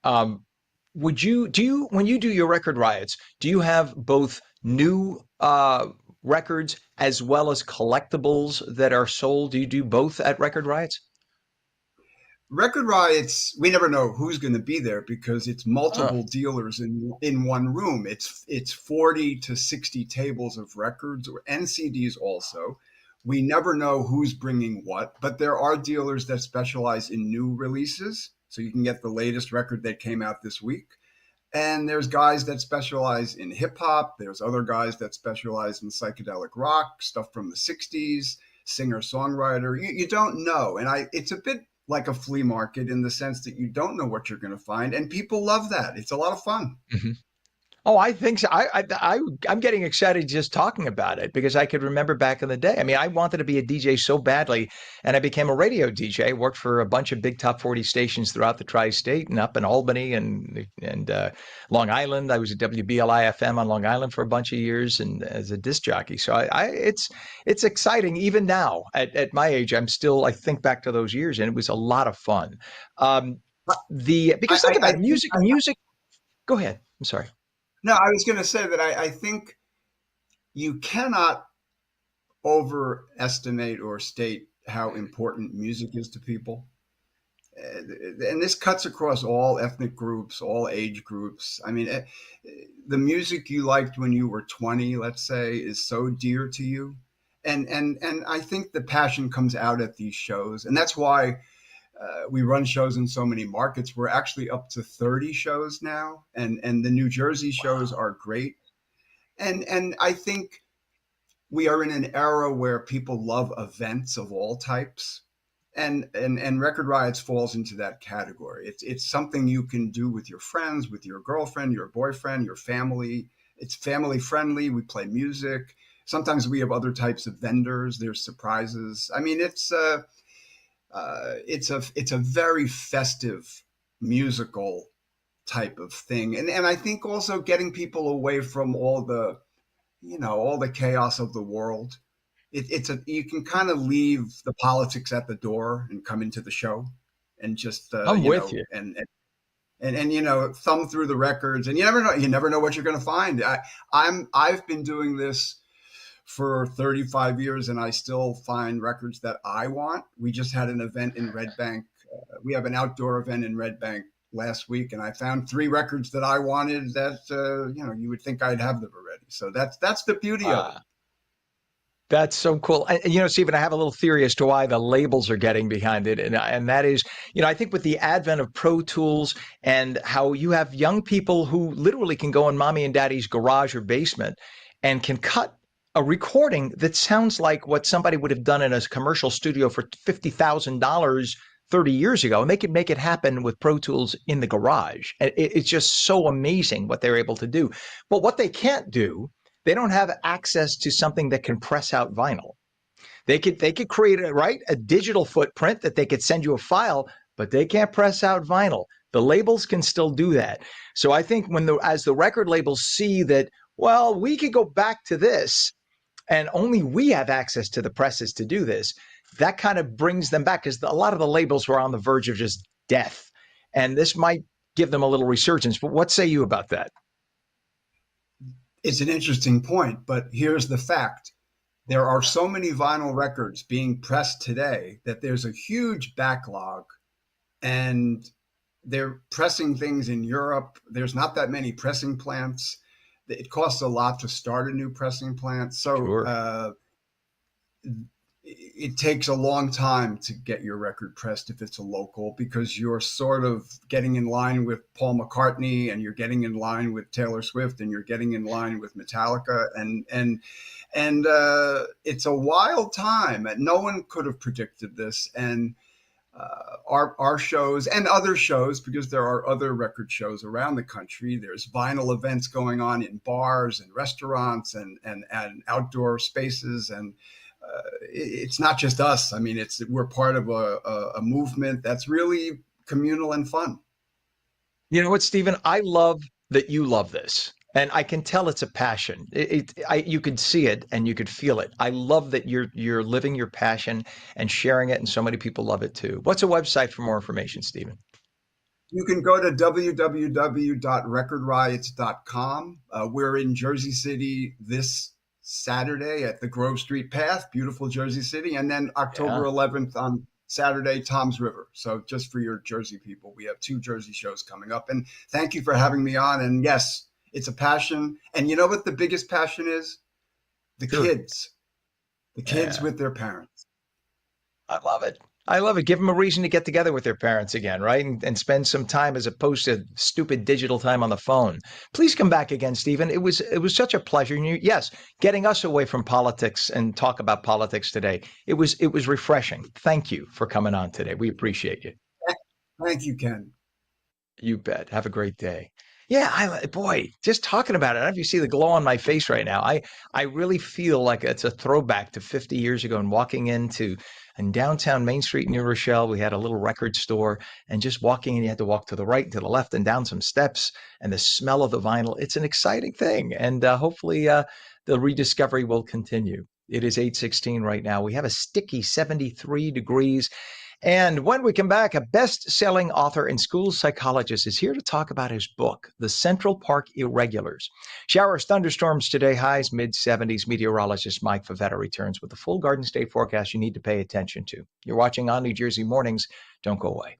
When you do your record riots, do you have both new records as well as collectibles that are sold? Do you do both at record riots? Record riots, we never know who's going to be there because it's Oh, multiple dealers in one room. It's 40 to 60 tables of records and CDs also. We never know who's bringing what, but there are dealers that specialize in new releases. So you can get the latest record that came out this week. And there's guys that specialize in hip hop. There's other guys that specialize in psychedelic rock, stuff from the 60s, singer songwriter. You don't know. And it's a bit like a flea market in the sense that you don't know what you're going to find. And people love that. It's a lot of fun. mhm. Oh, I think so. I'm getting excited just talking about it because I could remember back in the day. I mean, I wanted to be a DJ so badly, and I became a radio DJ. Worked for a bunch of big top 40 stations throughout the tri-state and up in Albany and Long Island. I was at WBLI FM on Long Island for a bunch of years and as a disc jockey. So it's exciting even now at my age. I think back to those years, and it was a lot of fun. Because think I about it, think, music. Go ahead. I'm sorry. no, I was going to say that I think you cannot overestimate or state how important music is to people. And this cuts across all ethnic groups, all age groups. I mean, the music you liked when you were 20, let's say, is so dear to you. And I think the passion comes out at these shows. And that's why we run shows in so many markets. We're actually up to 30 shows now. And the New Jersey shows are great. And I think we are in an era where people love events of all types. And Record Riots falls into that category. It's something you can do with your friends, with your girlfriend, your boyfriend, your family. It's family friendly. We play music. Sometimes we have other types of vendors. There's surprises. I mean, it's a very festive musical type of thing. And I think also getting people away from all the chaos of the world. You can kind of leave the politics at the door and come into the show and just I'm with you. and thumb through the records, and you never know what you're going to find. I've been doing this for 35 years and I still find records that I want. We just had an event in Red Bank. We have an outdoor event in Red Bank last week, and I found 3 records that I wanted that you would think I'd have them already. So that's the beauty of it. That's so cool. And Stephen, I have a little theory as to why the labels are getting behind it. And that is, I think with the advent of Pro Tools and how you have young people who literally can go in mommy and daddy's garage or basement and can cut a recording that sounds like what somebody would have done in a commercial studio for $50,000 30 years ago, and they could make it happen with Pro Tools in the garage. It's just so amazing what they're able to do. But what they can't do, they don't have access to something that can press out vinyl. They could create a digital footprint that they could send you a file, but they can't press out vinyl. The labels can still do that. So I think as the record labels see that, well, we could go back to this and only we have access to the presses to do this, that kind of brings them back, because a lot of the labels were on the verge of just death. And this might give them a little resurgence. But what say you about that? It's an interesting point, but here's the fact. There are so many vinyl records being pressed today that there's a huge backlog, and they're pressing things in Europe. There's not that many pressing plants. It costs a lot to start a new pressing plant. So Sure. It takes a long time to get your record pressed if it's a local, because you're sort of getting in line with Paul McCartney, and you're getting in line with Taylor Swift, and you're getting in line with Metallica, and it's a wild time. No one could have predicted this, and our shows and other shows, because there are other record shows around the country. There's vinyl events going on in bars and restaurants and outdoor spaces, and it's not just us. I mean, we're part of a movement that's really communal and fun. You know what, Stephen? I love that you love this. And I can tell it's a passion. You could see it and you could feel it. I love that you're living your passion and sharing it, and so many people love it too. What's a website for more information, Stephen? You can go to www.recordriots.com. We're in Jersey City this Saturday at the Grove Street Path, beautiful Jersey City, and then October 11th on Saturday, Tom's River. So just for your Jersey people, we have 2 Jersey shows coming up. And thank you for having me on. And yes, it's a passion. And you know what the biggest passion is? The kids. The kids with their parents. I love it. I love it. Give them a reason to get together with their parents again, right? And spend some time, as opposed to stupid digital time on the phone. Please come back again, Stephen. It was such a pleasure. And yes, getting us away from politics and talk about politics today. It was refreshing. Thank you for coming on today. We appreciate you. Thank you, Ken. You bet. Have a great day. Yeah, boy, just talking about it. I don't know if you see the glow on my face right now. I really feel like it's a throwback to 50 years ago, and walking in downtown Main Street, New Rochelle. We had a little record store, and just walking in, you had to walk to the right and to the left and down some steps, and the smell of the vinyl. It's an exciting thing. And hopefully the rediscovery will continue. It is 8:16 right now. We have a sticky 73 degrees. And when we come back, a best-selling author and school psychologist is here to talk about his book, The Central Park Irregulars. Showers, thunderstorms today, highs mid-70s. Meteorologist Mike Favetta returns with the full Garden State forecast you need to pay attention to. You're watching ONNJ Mornings. Don't go away.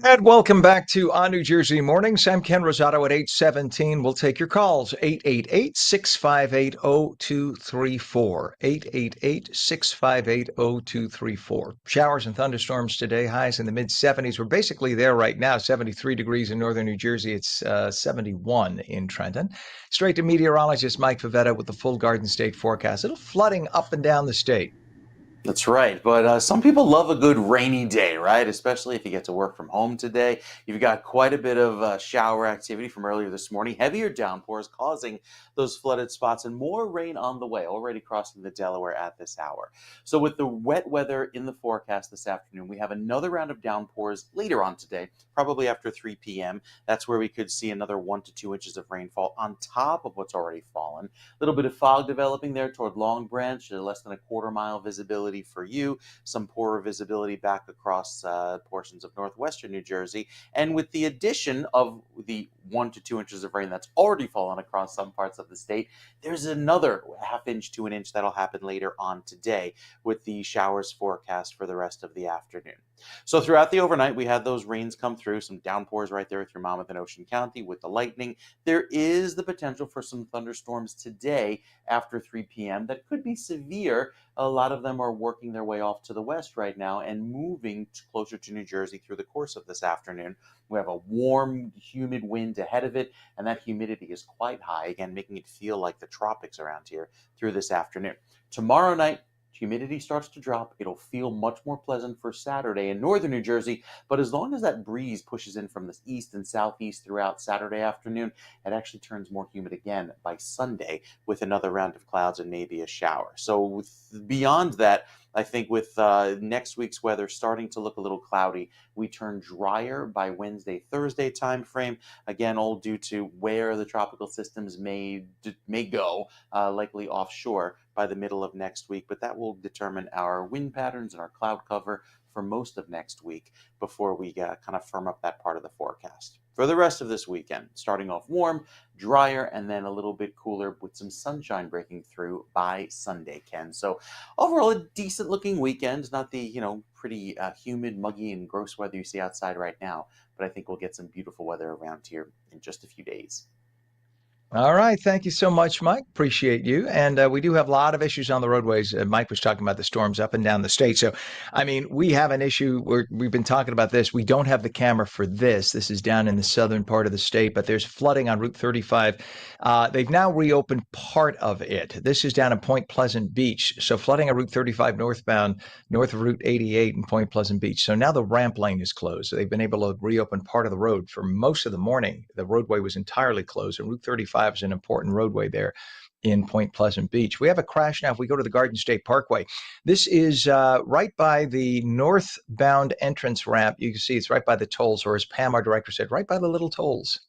And welcome back to ONNJ Mornings. I'm Ken Rosato at 8:17. We'll take your calls. 888-658-0234. 888-658-0234. Showers and thunderstorms today. Highs in the mid-70s. We're basically there right now. 73 degrees in northern New Jersey. It's 71 in Trenton. Straight to meteorologist Mike Favetta with the full Garden State forecast. It'll flooding up and down the state. That's right. But some people love a good rainy day, right? Especially if you get to work from home today. You've got quite a bit of shower activity from earlier this morning. Heavier downpours causing those flooded spots, and more rain on the way, already crossing the Delaware at this hour. So with the wet weather in the forecast this afternoon, we have another round of downpours later on today, probably after 3 p.m. That's where we could see another 1 to 2 inches of rainfall on top of what's already fallen. A little bit of fog developing there toward Long Branch, less than a quarter mile visibility visibility for you, some poorer visibility back across portions of northwestern New Jersey. And with the addition of the 1 to 2 inches of rain that's already fallen across some parts of the state, there's another ½ inch to an inch that'll happen later on today, with the showers forecast for the rest of the afternoon. So throughout the overnight, we had those rains come through, some downpours right there through Monmouth and Ocean County with the lightning. There is the potential for some thunderstorms today after 3 p.m. that could be severe. A lot of them are working their way off to the west right now and moving closer to New Jersey through the course of this afternoon. We have a warm, humid wind ahead of it, and that humidity is quite high, again, making it feel like the tropics around here through this afternoon. Tomorrow night, humidity starts to drop. It'll feel much more pleasant for Saturday in northern New Jersey, but as long as that breeze pushes in from the east and southeast throughout Saturday afternoon, it actually turns more humid again by Sunday with another round of clouds and maybe a shower. So beyond that, I think with next week's weather starting to look a little cloudy, we turn drier by Wednesday, Thursday timeframe. Again, all due to where the tropical systems may go, likely offshore by the middle of next week. But that will determine our wind patterns and our cloud cover for most of next week before we kind of firm up that part of the forecast. For the rest of this weekend, starting off warm, drier, and then a little bit cooler with some sunshine breaking through by Sunday, Ken. So overall, a decent looking weekend, not the, pretty humid, muggy, and gross weather you see outside right now, but I think we'll get some beautiful weather around here in just a few days. All right. Thank you so much, Mike. Appreciate you. And we do have a lot of issues on the roadways. Mike was talking about the storms up and down the state. So, I mean, we have an issue where we've been talking about this. We don't have the camera for this. This is down in the southern part of the state, but there's flooding on Route 35. They've now reopened part of it. This is down in Point Pleasant Beach. So flooding on Route 35 northbound, north of Route 88 in Point Pleasant Beach. So now the ramp lane is closed. So they've been able to reopen part of the road. For most of the morning, the roadway was entirely closed, and Route 35 is an important roadway there in Point Pleasant Beach. We have a crash now. If we go to the Garden State Parkway, this is right by the northbound entrance ramp. You can see it's right by the tolls, or as Pam, our director, said, right by the little tolls.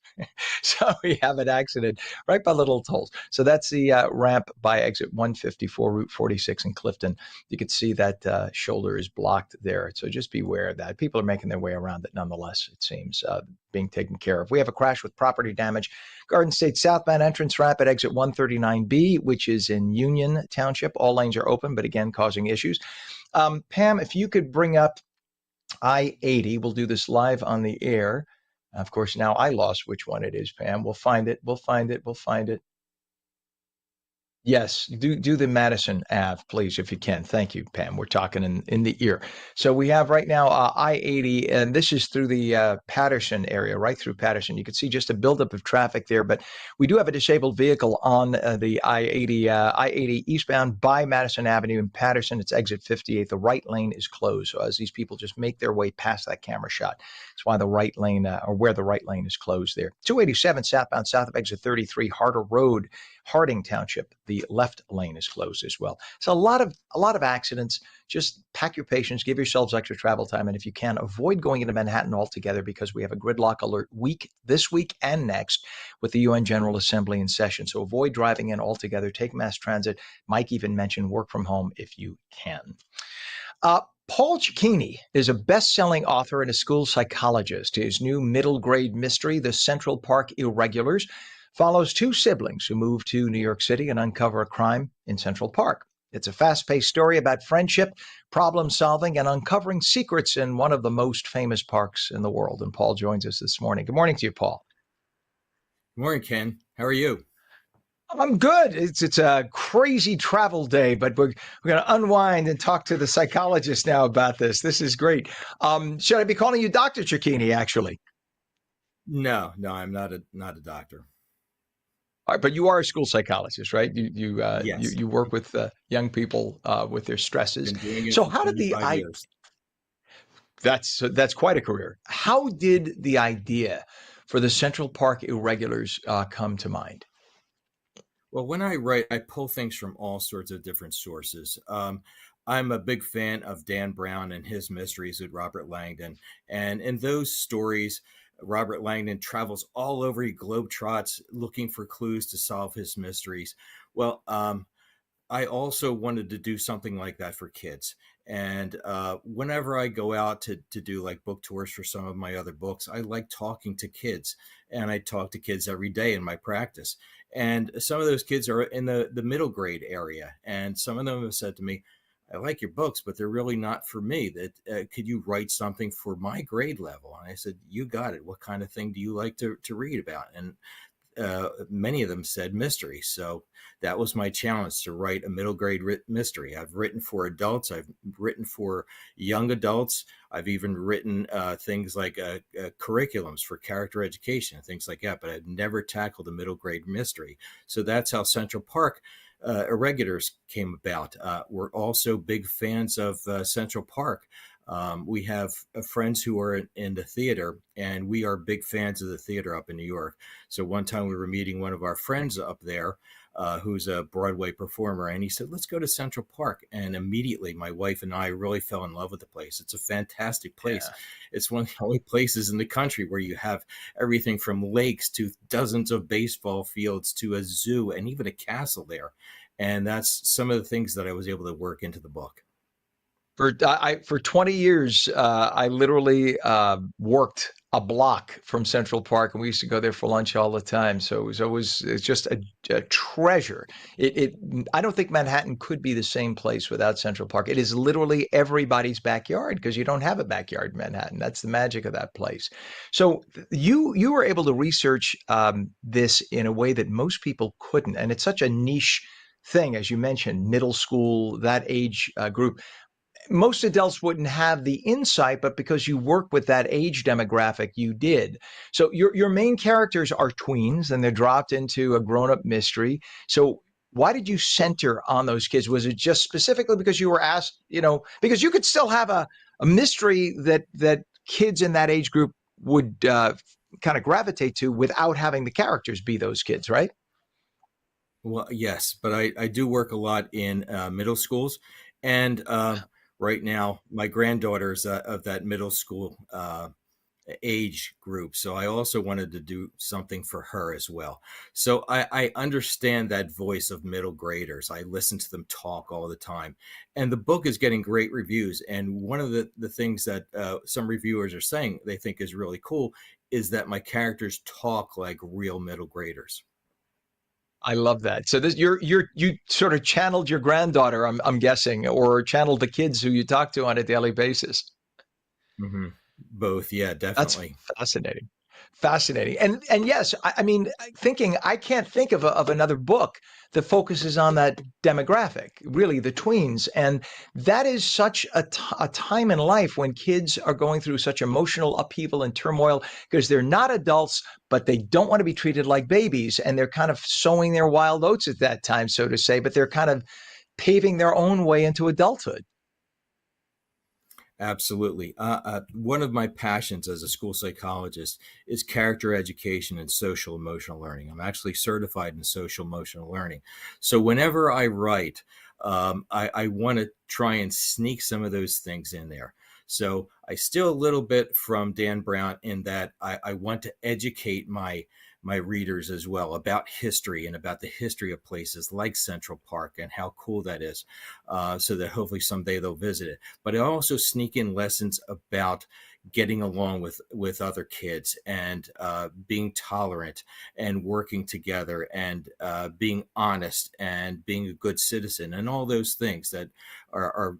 So we have an accident right by Little Tolls. So that's the ramp by exit 154, Route 46 in Clifton. You can see that shoulder is blocked there. So just beware of that. People are making their way around it nonetheless, it seems, being taken care of. We have a crash with property damage. Garden State southbound entrance ramp at exit 139B, which is in Union Township. All lanes are open, but again, causing issues. Pam, if you could bring up I-80, we'll do this live on the air. Of course, now I lost which one it is, Pam. We'll find it. Yes, do the Madison Ave, please, if you can. Thank you, Pam. We're talking in the ear. So we have right now I-80, and this is through the Patterson area, right through Patterson. You can see just a buildup of traffic there, but we do have a disabled vehicle on the I-80 eastbound by Madison Avenue in Patterson. It's exit 58. The right lane is closed. So as these people just make their way past that camera shot, that's why the right lane, or where the right lane is closed there. 287 southbound, south of exit 33, Harder Road, Harding Township. The left lane is closed as well. So a lot of accidents. Just pack your patience, give yourselves extra travel time, and if you can, avoid going into Manhattan altogether, because we have a gridlock alert week this week and next with the UN General Assembly in session. So avoid driving in altogether. Take mass transit. Mike even mentioned work from home if you can. Paul Cicchini is a best-selling author and a school psychologist. His new middle-grade mystery, The Central Park Irregulars, follows two siblings who move to New York City and uncover a crime in Central Park. It's a fast-paced story about friendship, problem-solving, and uncovering secrets in one of the most famous parks in the world. And Paul joins us this morning. Good morning to you, Paul. Good morning, Ken. How are you? I'm good. It's a crazy travel day, but we're going to unwind and talk to the psychologist now about this. This is great. Should I be calling you Dr. Cicchini, actually? No, I'm not a doctor. All right, but you are a school psychologist, right? Yes. You work with young people with their stresses. Been doing it So for how did 25 years. That's quite a career. How did the idea for the Central Park Irregulars come to mind? Well, when I write, I pull things from all sorts of different sources. I'm a big fan of Dan Brown and his mysteries with Robert Langdon. And in those stories, Robert Langdon travels all over, he globetrots looking for clues to solve his mysteries. Well, I also wanted to do something like that for kids. And whenever I go out to do like book tours for some of my other books, I like talking to kids. And I talk to kids every day in my practice. And some of those kids are in the middle grade area. And some of them have said to me, I like your books, but they're really not for me. That could you write something for my grade level? And I said, you got it. What kind of thing do you like to read about? And many of them said mystery. So that was my challenge, to write a middle grade mystery. I've written for adults. I've written for young adults. I've even written things like curriculums for character education and things like that, but I've never tackled a middle grade mystery. So that's how Central Park Irregulars came about. We're also big fans of Central Park. We have friends who are in the theater, and we are big fans of the theater up in New York. So one time we were meeting one of our friends up there, who's a Broadway performer, and he said, let's go to Central Park. And immediately my wife and I really fell in love with the place. It's a fantastic place. Yeah. It's one of the only places in the country where you have everything from lakes to dozens of baseball fields to a zoo and even a castle there. And that's some of the things that I was able to work into the book. For 20 years, I literally worked a block from Central Park, and we used to go there for lunch all the time. So it's just a treasure. I don't think Manhattan could be the same place without Central Park. It is literally everybody's backyard, because you don't have a backyard in Manhattan. That's the magic of that place. So you were able to research this in a way that most people couldn't, and it's such a niche thing, as you mentioned, middle school, that age group. Most adults wouldn't have the insight, but because you work with that age demographic, you did. So your main characters are tweens, and they're dropped into a grown-up mystery. So why did you center on those kids? Was it just specifically because you were asked, because you could still have a mystery that kids in that age group would kind of gravitate to without having the characters be those kids, right? Well, yes, but I do work a lot in middle schools, and right now, my granddaughter's of that middle school age group. So I also wanted to do something for her as well. So I understand that voice of middle graders. I listen to them talk all the time. And the book is getting great reviews. And one of the things that some reviewers are saying they think is really cool is that my characters talk like real middle graders. I love that. So you sort of channeled your granddaughter, I'm guessing, or channeled the kids who you talk to on a daily basis. Mm-hmm. Both, yeah, definitely. That's fascinating. Fascinating. And yes, I mean, I can't think of another book that focuses on that demographic, really the tweens. And that is such a time in life when kids are going through such emotional upheaval and turmoil, because they're not adults, but they don't want to be treated like babies. And they're kind of sowing their wild oats at that time, so to say, but they're kind of paving their own way into adulthood. Absolutely. One of my passions as a school psychologist is character education and social emotional learning. I'm actually certified in social emotional learning. So whenever I write, I want to try and sneak some of those things in there. So I steal a little bit from Dan Brown in that I want to educate my readers as well about history and about the history of places like Central Park and how cool that is, so that hopefully someday they'll visit it. But I also sneak in lessons about getting along with other kids and being tolerant and working together and being honest and being a good citizen and all those things that are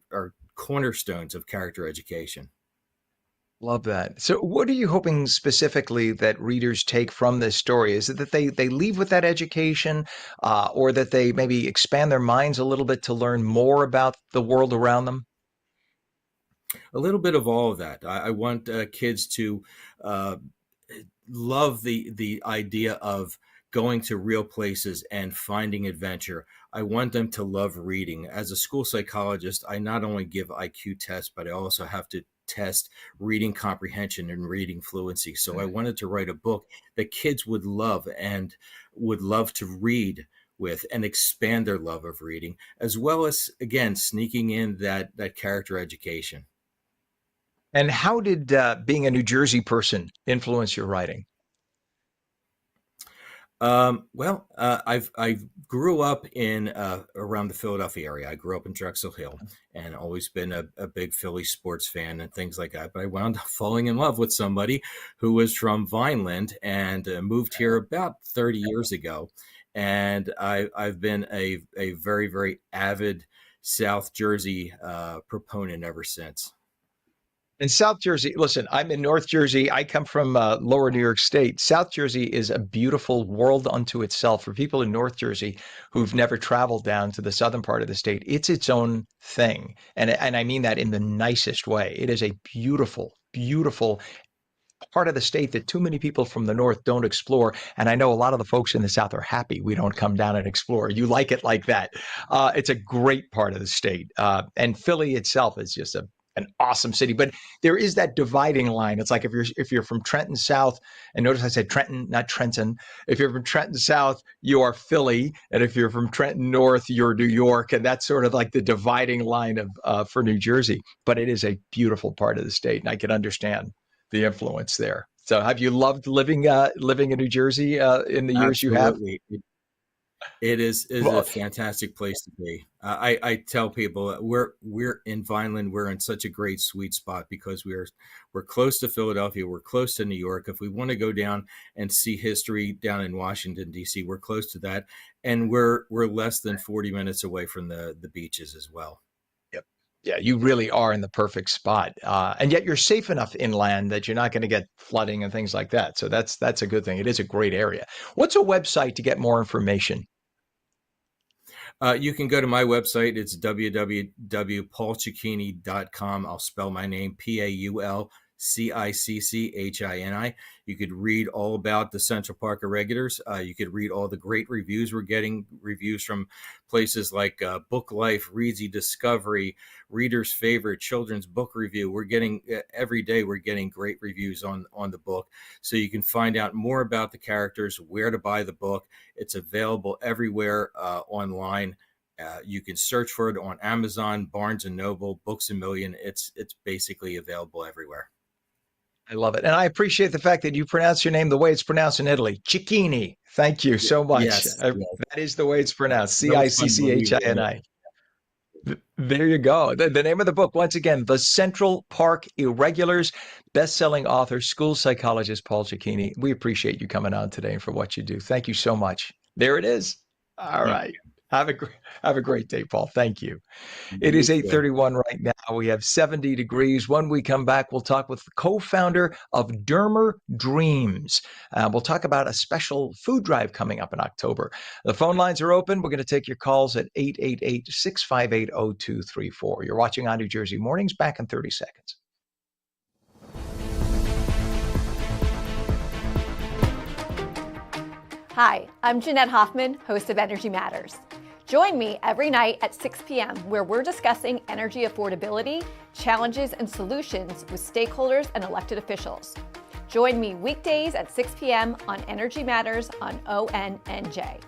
cornerstones of character education. Love that. So what are you hoping specifically that readers take from this story? Is it that they leave with that education, or that they maybe expand their minds a little bit to learn more about the world around them? A little bit of all of that. I want kids to love the idea of going to real places and finding adventure. I want them to love reading. As a school psychologist, I not only give IQ tests, but I also have to test reading comprehension and reading fluency. So I wanted to write a book that kids would love and would love to read with and expand their love of reading, as well as, again, sneaking in that character education. And how did being a New Jersey person influence your writing? I grew up in around the Philadelphia area. I grew up in Drexel Hill, and always been a big Philly sports fan and things like that. But I wound up falling in love with somebody who was from Vineland and moved here about 30 years ago. And I've been a very, very avid South Jersey proponent ever since. In South Jersey, listen, I'm in North Jersey. I come from lower New York State. South Jersey is a beautiful world unto itself. For people in North Jersey who've never traveled down to the southern part of the state, it's its own thing. And I mean that in the nicest way. It is a beautiful, beautiful part of the state that too many people from the north don't explore. And I know a lot of the folks in the south are happy we don't come down and explore. You like it like that. It's a great part of the state. And Philly itself is just an awesome city, but there is that dividing line. It's like if you're from Trenton South, and notice I said Trenton, not Trenton. If you're from Trenton South, you are Philly, and if you're from Trenton North, you're New York, and that's sort of like the dividing line of for New Jersey. But it is a beautiful part of the state, and I can understand the influence there. So, have you loved living in New Jersey in the years you have? Absolutely. It is Well, a fantastic place to be. I tell people that we're in Vineland. We're in such a great sweet spot because we're close to Philadelphia. We're close to New York. If we want to go down and see history down in Washington D.C., we're close to that, and we're less than 40 minutes away from the beaches as well. yep. Yeah, you really are in the perfect spot, and yet you're safe enough inland that you're not going to get flooding and things like that. So that's a good thing. It is a great area. What's a website to get more information? You can go to my website. It's www.paulcicchini.com. I'll spell my name PaulCicchini. You could read all about the Central Park Irregulars. You could read all the great reviews we're getting, reviews from places like Book Life, Readsy Discovery, Reader's Favorite, Children's Book Review. We're getting every day we're getting great reviews on the book. So you can find out more about the characters, where to buy the book. It's available everywhere online. You can search for it on Amazon, Barnes & Noble, Books A Million. It's basically available everywhere. I love it. And I appreciate the fact that you pronounce your name the way it's pronounced in Italy. Cicchini. Thank you so much. Yes. That is the way it's pronounced. No fun believing it. Cicchini. There you go. The name of the book, once again, The Central Park Irregulars, best-selling author, school psychologist Paul Cicchini. We appreciate you coming on today and for what you do. Thank you so much. There it is. All right. Have a great day, Paul. Thank you. It is 8:31 right now. We have 70 degrees. When we come back, we'll talk with the co-founder of Dermer Dreams. We'll talk about a special food drive coming up in October. The phone lines are open. We're going to take your calls at 888-658-0234. You're watching ONNJ Mornings. Back in 30 seconds. Hi, I'm Jeanette Hoffman, host of Energy Matters. Join me every night at 6 p.m. where we're discussing energy affordability, challenges, and solutions with stakeholders and elected officials. Join me weekdays at 6 p.m. on Energy Matters on ONNJ.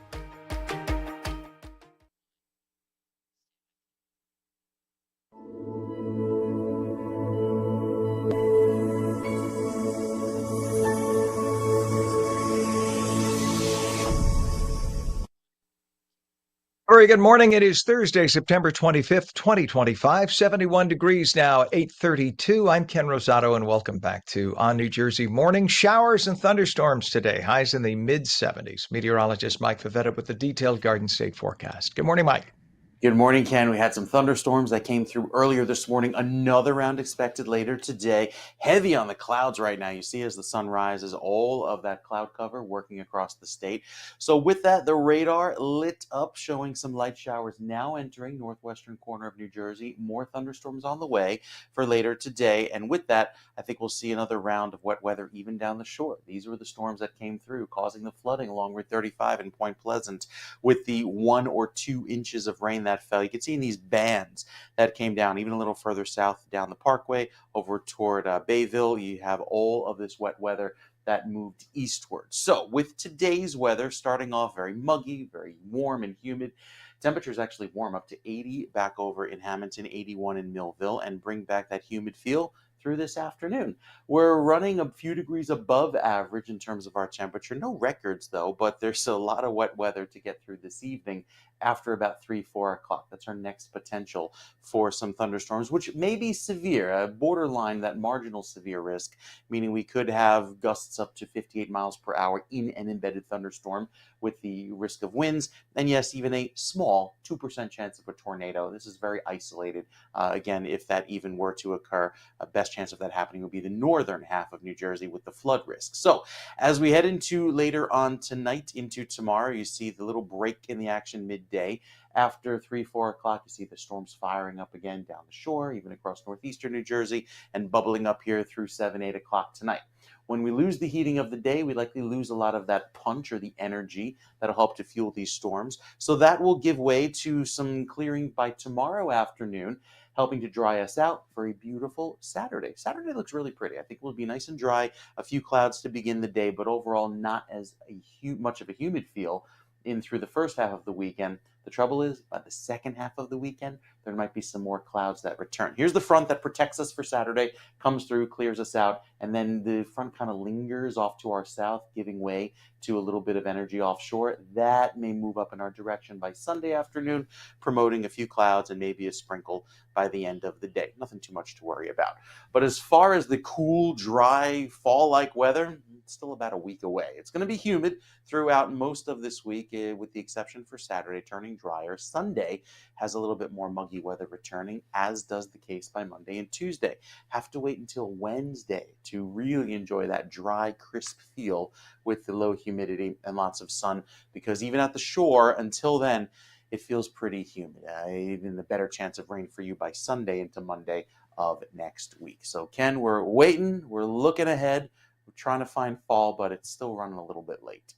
Very good morning. It is Thursday, September 25th, 2025, 71 degrees now, 8:32. I'm Ken Rosato, and welcome back to ONNJ Morning. Showers and thunderstorms today, highs in the mid-70s. Meteorologist Mike Favetta with the detailed Garden State forecast. Good morning, Mike. Good morning, Ken. We had some thunderstorms that came through earlier this morning. Another round expected later today. Heavy on the clouds right now. You see as the sun rises, all of that cloud cover working across the state. So with that, the radar lit up, showing some light showers now entering northwestern corner of New Jersey. More thunderstorms on the way for later today. And with that, I think we'll see another round of wet weather even down the shore. These were the storms that came through, causing the flooding along Route 35 in Point Pleasant with the 1 or 2 inches of rain that fell. You can see in these bands that came down, even a little further south down the Parkway over toward Bayville. You have all of this wet weather that moved eastward. So with today's weather starting off very muggy, very warm and humid. Temperatures actually warm up to 80 back over in Hamilton, 81 in Millville, and bring back that humid feel through this afternoon. We're running a few degrees above average in terms of our temperature. No records though, but there's a lot of wet weather to get through this evening after about 3-4 o'clock. That's our next potential for some thunderstorms, which may be severe, a borderline, that marginal severe risk, meaning we could have gusts up to 58 miles per hour in an embedded thunderstorm with the risk of winds. And yes, even a small 2% chance of a tornado. This is very isolated. Again, if that even were to occur, best chance of that happening would be the northern half of New Jersey with the flood risk. So as we head into later on tonight into tomorrow, you see the little break in the action midday. After 3-4 o'clock, you see the storms firing up again down the shore, even across northeastern New Jersey, and bubbling up here through 7-8 o'clock tonight. When we lose the heating of the day, we likely lose a lot of that punch or the energy that'll help to fuel these storms. So that will give way to some clearing by tomorrow afternoon, helping to dry us out for a beautiful Saturday. Saturday looks really pretty. I think it will be nice and dry, a few clouds to begin the day, but overall not as much of a humid feel in through the first half of the weekend. The trouble is, by the second half of the weekend, there might be some more clouds that return. Here's the front that protects us for Saturday, comes through, clears us out, and then the front kind of lingers off to our south, giving way to a little bit of energy offshore. That may move up in our direction by Sunday afternoon, promoting a few clouds and maybe a sprinkle by the end of the day. Nothing too much to worry about. But as far as the cool, dry, fall-like weather, it's still about a week away. It's going to be humid throughout most of this week, with the exception for Saturday, turning drier. Sunday has a little bit more muggy weather returning, as does the case by Monday and Tuesday. Have to wait until Wednesday to really enjoy that dry, crisp feel with the low humidity and lots of sun, because even at the shore, until then, it feels pretty humid. Even the better chance of rain for you by Sunday into Monday of next week. So, Ken, we're waiting. We're looking ahead. We're trying to find fall, but it's still running a little bit late.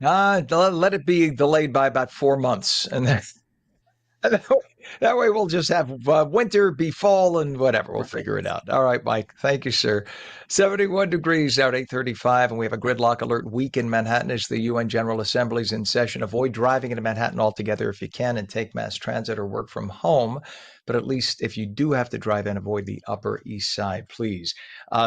Let it be delayed by about 4 months, and then that way we'll just have winter be fall and whatever. We'll figure it out. All right, Mike. Thank you, sir. 71 degrees out, 8:35, and we have a gridlock alert week in Manhattan as the UN General Assembly is in session. Avoid driving into Manhattan altogether if you can, and take mass transit or work from home. But at least if you do have to drive in, avoid the Upper East Side, please.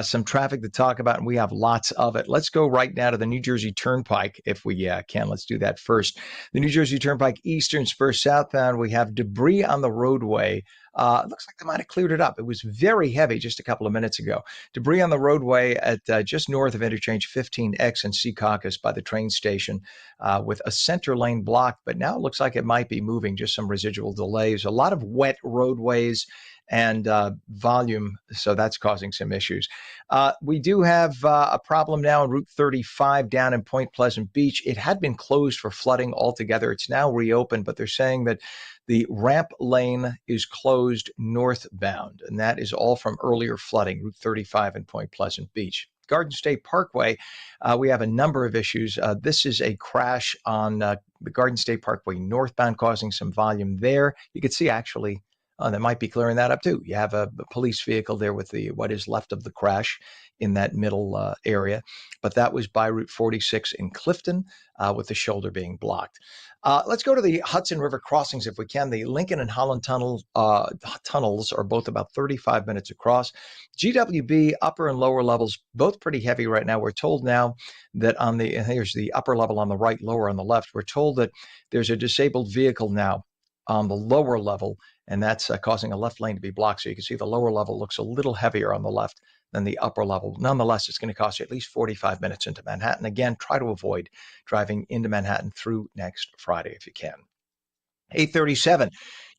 Some traffic to talk about, and we have lots of it. Let's go right now to the New Jersey Turnpike if we can. Let's do that first. The New Jersey Turnpike Eastern Spur southbound, we have debris on the roadway. It looks like they might have cleared it up. It was very heavy just a couple of minutes ago. Debris on the roadway at just north of interchange 15X and Secaucus by the train station, with a center lane blocked, but now it looks like it might be moving, just some residual delays. A lot of wet roadways and volume, so that's causing some issues. We do have a problem now on Route 35 down in Point Pleasant Beach. It had been closed for flooding altogether. It's now reopened, but they're saying that the ramp lane is closed northbound, and that is all from earlier flooding, Route 35 in Point Pleasant Beach. Garden State Parkway, we have a number of issues. This is a crash on the Garden State Parkway northbound, causing some volume there. You can see actually that might be clearing that up too. You have a police vehicle there with what is left of the crash in that middle area. But that was by Route 46 in Clifton, with the shoulder being blocked. Let's go to the Hudson River crossings if we can. The Lincoln and Holland tunnels are both about 35 minutes across. GWB upper and lower levels, both pretty heavy right now. We're told now that here's the upper level on the right, lower on the left. We're told that there's a disabled vehicle now on the lower level, and that's causing a left lane to be blocked. So you can see the lower level looks a little heavier on the left than the upper level. Nonetheless, it's going to cost you at least 45 minutes into Manhattan. Again, try to avoid driving into Manhattan through next Friday if you can. 8:37.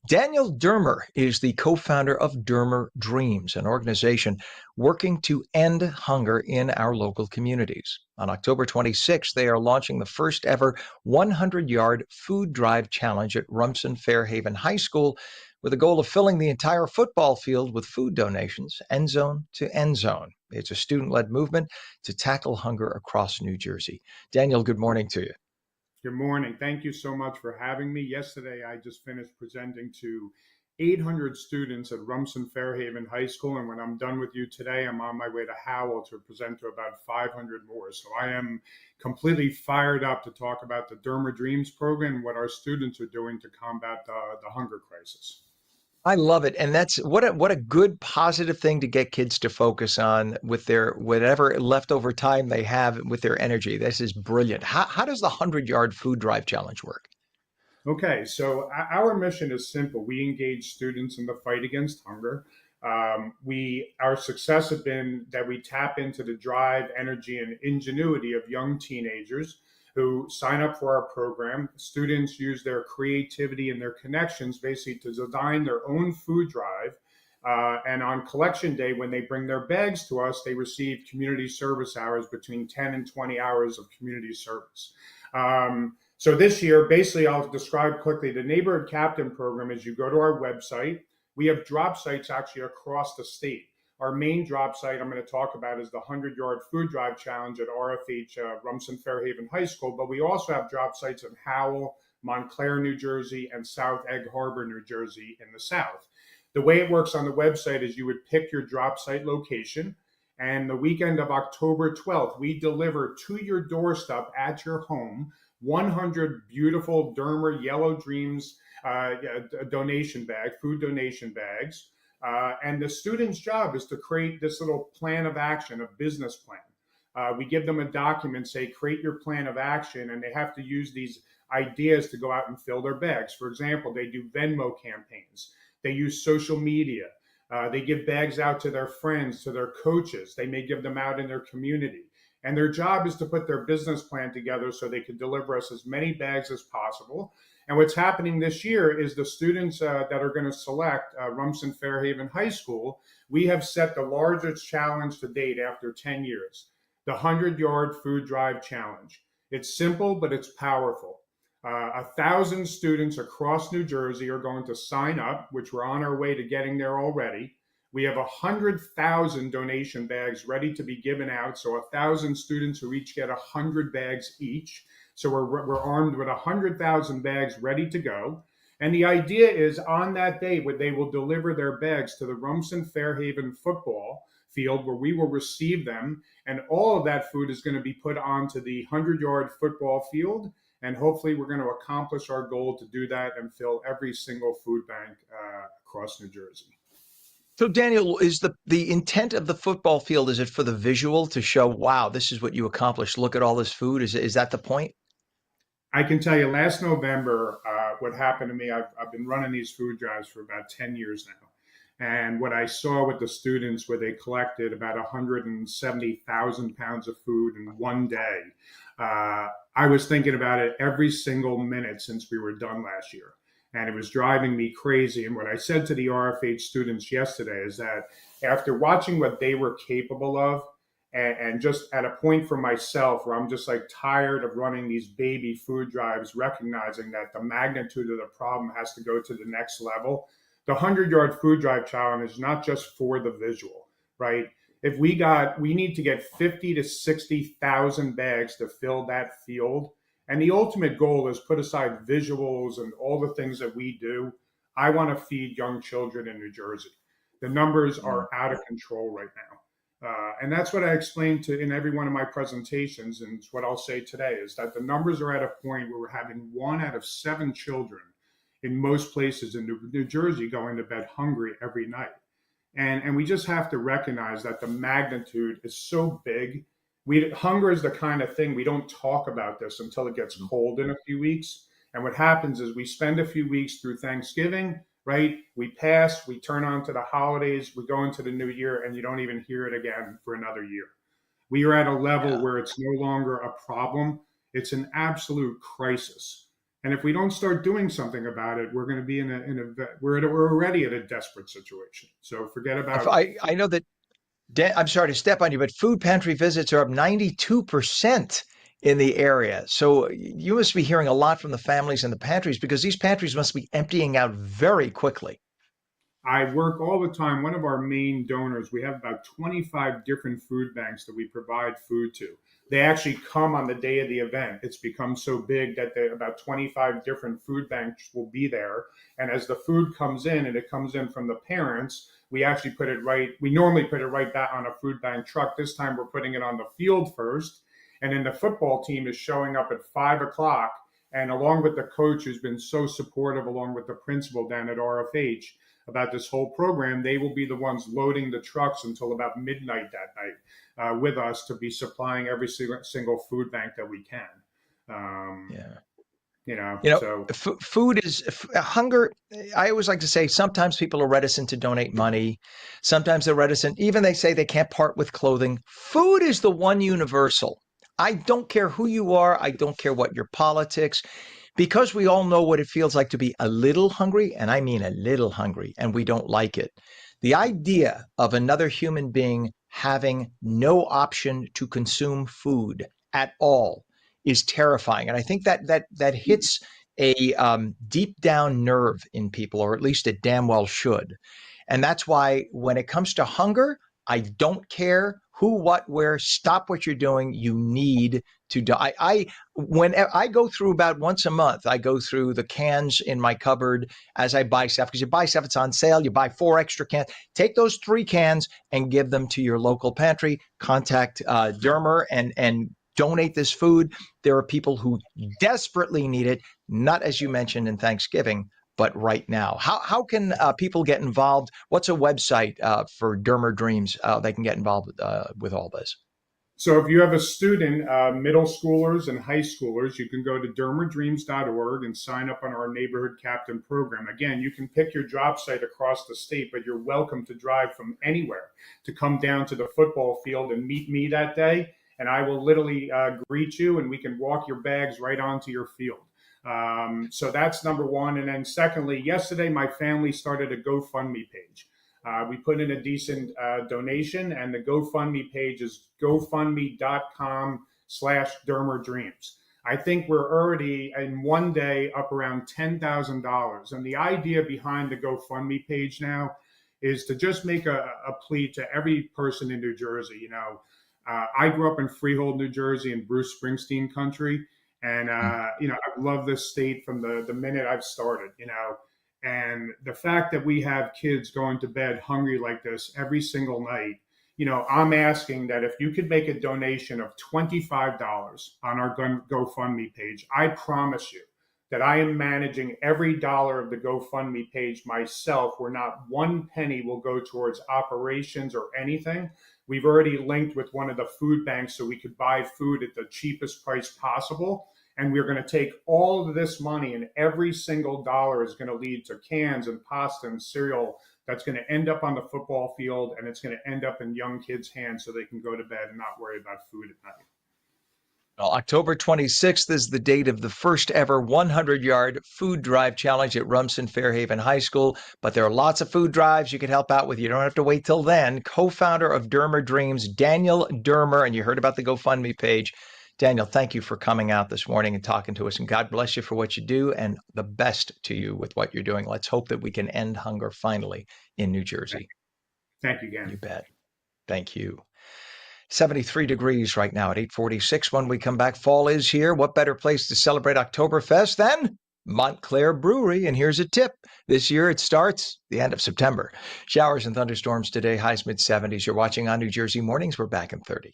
Daniel Dermer is the co-founder of Dermer Dreams, an organization working to end hunger in our local communities. On October 26th, they are launching the first ever 100-yard food drive challenge at Rumson Fairhaven High School, with a goal of filling the entire football field with food donations, end zone to end zone. It's a student-led movement to tackle hunger across New Jersey. Daniel, good morning to you. Good morning. Thank you so much for having me. Yesterday, I just finished presenting to 800 students at Rumson Fairhaven High School, and when I'm done with you today, I'm on my way to Howell to present to about 500 more. So I am completely fired up to talk about the Dermer Dreams program and what our students are doing to combat the hunger crisis. I love it. And that's what a good positive thing to get kids to focus on with their whatever leftover time they have with their energy. This is brilliant. How does the 100-yard food drive challenge work? Okay, so our mission is simple. We engage students in the fight against hunger. Our success has been that we tap into the drive, energy, and ingenuity of young teenagers who sign up for our program. Students use their creativity and their connections basically to design their own food drive. And on collection day, when they bring their bags to us, they receive community service hours between 10 and 20 hours of community service. So this year, basically, I'll describe quickly the Neighborhood Captain program. As you go to our website, we have drop sites actually across the state. Our main drop site I'm going to talk about is the 100-yard food drive challenge at RFH Rumson Fairhaven High School, but we also have drop sites in Howell, Montclair, New Jersey, and South Egg Harbor, New Jersey in the south. The way it works on the website is you would pick your drop site location, and the weekend of October 12th, we deliver to your doorstep at your home 100 beautiful Dermer Yellow Dreams donation bag, food donation bags. And the student's job is to create this little plan of action, a business plan. We give them a document, say, create your plan of action, and they have to use these ideas to go out and fill their bags. For example, they do Venmo campaigns. They use social media. They give bags out to their friends, to their coaches. They may give them out in their community. And their job is to put their business plan together so they can deliver us as many bags as possible. And what's happening this year is the students that are going to select Rumson Fairhaven High School, we have set the largest challenge to date after 10 years, the 100-yard food drive challenge. It's simple, but it's powerful. 1,000 students across New Jersey are going to sign up, which we're on our way to getting there already. We have 100,000 donation bags ready to be given out. So 1,000 students who each get 100 bags each. So we're armed with 100,000 bags ready to go. And the idea is on that day, they will deliver their bags to the Rumson Fairhaven football field where we will receive them. And all of that food is going to be put onto the 100-yard football field. And hopefully we're going to accomplish our goal to do that and fill every single food bank across New Jersey. So, Daniel, is the intent of the football field, is it for the visual to show, wow, this is what you accomplished? Look at all this food. Is that the point? I can tell you last November, what happened to me, I've been running these food drives for about 10 years now. And what I saw with the students where they collected about 170,000 pounds of food in one day, I was thinking about it every single minute since we were done last year. And it was driving me crazy. And what I said to the RFH students yesterday is that after watching what they were capable of, and just at a point for myself where I'm just like tired of running these baby food drives, recognizing that the magnitude of the problem has to go to the next level. The 100-yard food drive challenge is not just for the visual, right? If we need to get 50 to 60,000 bags to fill that field. And the ultimate goal is put aside visuals and all the things that we do. I want to feed young children in New Jersey. The numbers are out of control right now. And that's what I explained in every one of my presentations. And it's what I'll say today is that the numbers are at a point where we're having 1 out of 7 children in most places in New Jersey going to bed hungry every night. And we just have to recognize that the magnitude is so big. Hunger is the kind of thing we don't talk about this until it gets cold in a few weeks. And what happens is we spend a few weeks through Thanksgiving, right? We pass, we turn on to the holidays, we go into the new year, and you don't even hear it again for another year. We are at a level where it's no longer a problem. It's an absolute crisis. And if we don't start doing something about it, we're going to be we're already at a desperate situation. So forget about it. I know that, I'm sorry to step on you, but food pantry visits are up 92% in the area. So you must be hearing a lot from the families in the pantries because these pantries must be emptying out very quickly. I work all the time. One of our main donors, we have about 25 different food banks that we provide food to. They actually come on the day of the event. It's become so big that about 25 different food banks will be there. And as the food comes in, and it comes in from the parents, we actually we normally put it right back on a food bank truck. This time we're putting it on the field first. And then the football team is showing up at 5 o'clock. And along with the coach who's been so supportive, along with the principal down at RFH, about this whole program, they will be the ones loading the trucks until about midnight that night with us to be supplying every single food bank that we can. Yeah. So Food is hunger. I always like to say sometimes people are reticent to donate money. Sometimes they're reticent. Even they say they can't part with clothing. Food is the one universal. I don't care who you are. I don't care what your politics, because we all know what it feels like to be a little hungry, and I mean a little hungry, and we don't like it. The idea of another human being having no option to consume food at all is terrifying, and I think that hits a deep down nerve in people, or at least it damn well should. And that's why when it comes to hunger, I don't care who, what, where. Stop what you're doing. You need to die. When I go through about once a month, I go through the cans in my cupboard as I buy stuff, because you buy stuff, it's on sale. You buy 4 extra cans. Take those 3 cans and give them to your local pantry. Contact Dermer and donate this food. There are people who desperately need it, not as you mentioned in Thanksgiving, but right now. How can people get involved? What's a website for Dermer Dreams they can get involved with all this? So if you have a student, middle schoolers and high schoolers, you can go to dermerdreams.org and sign up on our neighborhood captain program. Again, you can pick your drop site across the state, but you're welcome to drive from anywhere to come down to the football field and meet me that day. And I will literally greet you, and we can walk your bags right onto your field. So that's number one. And then secondly, yesterday, my family started a GoFundMe page. We put in a decent donation, and the GoFundMe page is gofundme.com/DermerDreams. I think we're already in one day up around $10,000. And the idea behind the GoFundMe page now is to just make a plea to every person in New Jersey. I grew up in Freehold, New Jersey, in Bruce Springsteen country. And, I've loved this state from the minute I've started, and the fact that we have kids going to bed hungry like this every single night, I'm asking that if you could make a donation of $25 on our GoFundMe page, I promise you that I am managing every dollar of the GoFundMe page myself, where not one penny will go towards operations or anything. We've already linked with one of the food banks so we could buy food at the cheapest price possible. And we're going to take all of this money, and every single dollar is going to lead to cans and pasta and cereal that's going to end up on the football field, and it's going to end up in young kids' hands so they can go to bed and not worry about food at night. Well, October 26th is the date of the first ever 100-yard food drive challenge at Rumson Fairhaven High School. But there are lots of food drives you can help out with. You don't have to wait till then. Co-founder of Dermer Dreams, Daniel Dermer, and you heard about the GoFundMe page. Daniel, thank you for coming out this morning and talking to us. And God bless you for what you do, and the best to you with what you're doing. Let's hope that we can end hunger finally in New Jersey. Thank you again. You bet. Thank you. 73 degrees right now at 8:46. When we come back, fall is here. What better place to celebrate Oktoberfest than Montclair Brewery? And here's a tip. This year it starts the end of September. Showers and thunderstorms today, highs mid-70s. You're watching On New Jersey Mornings. We're back in 30.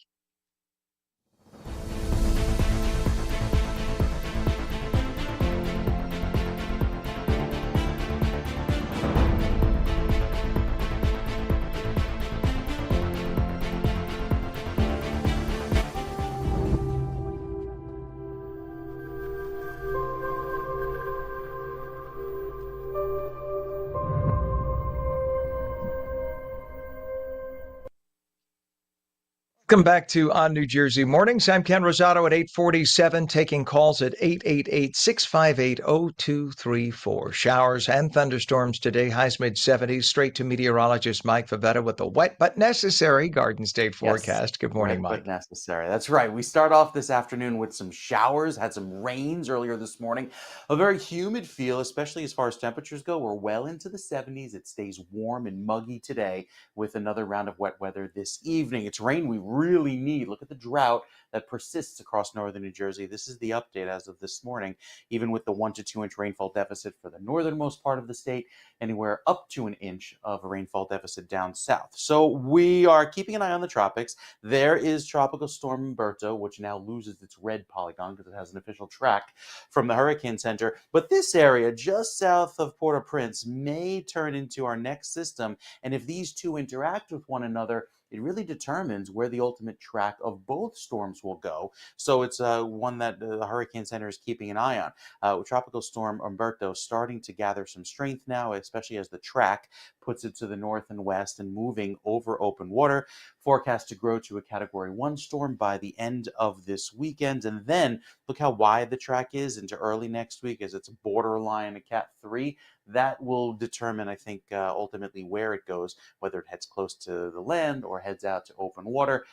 Welcome back to On New Jersey Mornings. I'm Ken Rosato at 8:47, taking calls at 888-658-0234. Showers and thunderstorms today, highs mid-70s. Straight to meteorologist Mike Favetta with the wet but necessary Garden State forecast. Yes, Good morning, wet Mike. but necessary. That's right. We start off this afternoon with some showers, had some rains earlier this morning. A very humid feel, especially as far as temperatures go. We're well into the 70s. It stays warm and muggy today with another round of wet weather this evening. It's rain we really need. Look at the drought that persists across northern New Jersey. This is the update as of this morning, even with the 1 to 2 inch rainfall deficit for the northernmost part of the state, anywhere up to an inch of a rainfall deficit down south. So we are keeping an eye on the tropics. There is Tropical Storm Umberto, which now loses its red polygon because it has an official track from the Hurricane Center. But this area just south of Port-au-Prince may turn into our next system. And if these two interact with one another, it really determines where the ultimate track of both storms will go. So it's one that the Hurricane Center is keeping an eye on. Tropical Storm Umberto starting to gather some strength now, especially as the track puts it to the north and west and moving over open water. Forecast to grow to a Category 1 storm by the end of this weekend. And then look how wide the track is into early next week as it's borderline a Cat 3. That will determine, I think, ultimately where it goes, whether it heads close to the land or heads out to open water,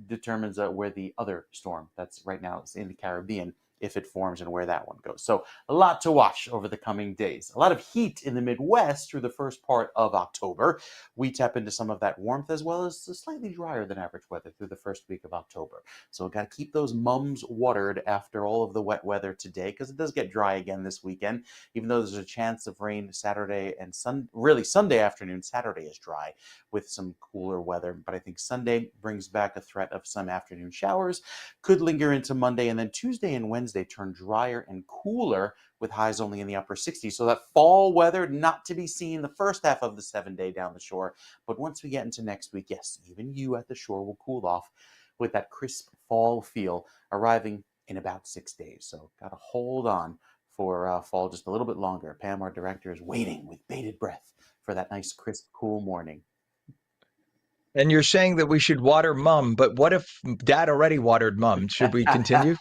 determines where the other storm that's right now is in the Caribbean, if it forms, and where that one goes. So a lot to watch over the coming days. A lot of heat in the Midwest through the first part of October. We tap into some of that warmth as well as slightly drier than average weather through the first week of October. So we've got to keep those mums watered after all of the wet weather today, because it does get dry again this weekend, even though there's a chance of rain Saturday and really Sunday afternoon. Saturday is dry with some cooler weather, but I think Sunday brings back a threat of some afternoon showers. Could linger into Monday, and then Tuesday and Wednesday turn drier and cooler with highs only in the upper 60s. So that fall weather not to be seen the first half of the 7-day down the shore. But once we get into next week, yes, even you at the shore will cool off with that crisp fall feel arriving in about 6 days. So got to hold on for fall just a little bit longer. Pam, our director, is waiting with bated breath for that nice, crisp, cool morning. And you're saying that we should water Mum, but what if Dad already watered Mum? Should we continue?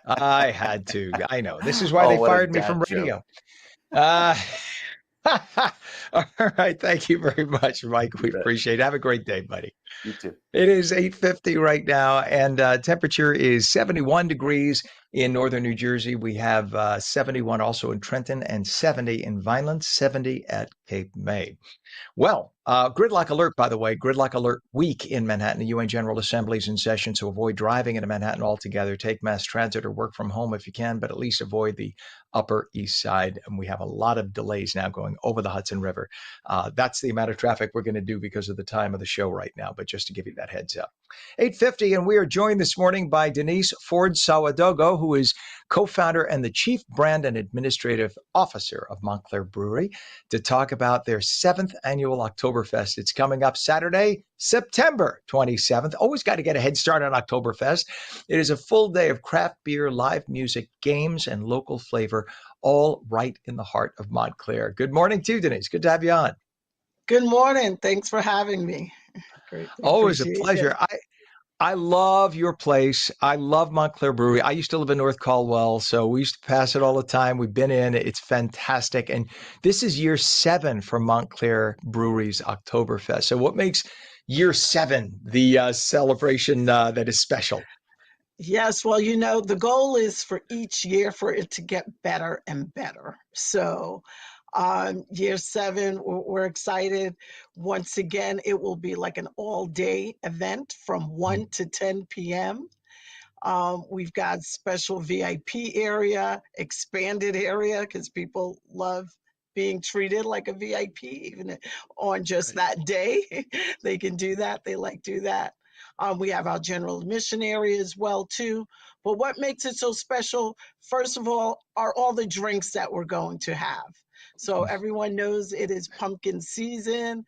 I had to. I know. This is why they what a fired me dad from joke. radio. All right. Thank you very much, Mike. We appreciate it. Have a great day, buddy. You too. It is 8:50 right now, and temperature is 71 degrees in northern New Jersey. We have 71 also in Trenton and 70 in Vineland, 70 at Cape May. Well, gridlock alert, by the way, gridlock alert week in Manhattan. The UN General Assembly is in session, so avoid driving into Manhattan altogether. Take mass transit or work from home if you can, but at least avoid the Upper East Side. And we have a lot of delays now going over the Hudson River. That's the amount of traffic we're going to do because of the time of the show right now, but just to give you that heads up. 8:50, and we are joined this morning by Denise Ford Sawadogo, who is co-founder and the chief brand and administrative officer of Montclair Brewery, to talk about their 7th annual Oktoberfest. It's coming up Saturday, September 27th. Always got to get a head start on Oktoberfest. It is a full day of craft beer, live music, games, and local flavor, all right in the heart of Montclair. Good morning to you, Denise. Good to have you on. Good morning. Thanks for having me. Great. Always a pleasure. I love your place. I love Montclair Brewery. I used to live in North Caldwell, so we used to pass it all the time. We've been in. It's fantastic. And this is year 7 for Montclair Brewery's Oktoberfest. So what makes year 7 the celebration that is special? Yes, well, the goal is for each year for it to get better and better. So year 7, we're excited. Once again, it will be like an all-day event from 1 to 10 p.m. We've got special VIP area, expanded area, because people love being treated like a VIP, even on just that day. They can do that. They like to do that. We have our general admission area as well, too. But what makes it so special, first of all, are all the drinks that we're going to have. So everyone knows it is pumpkin season.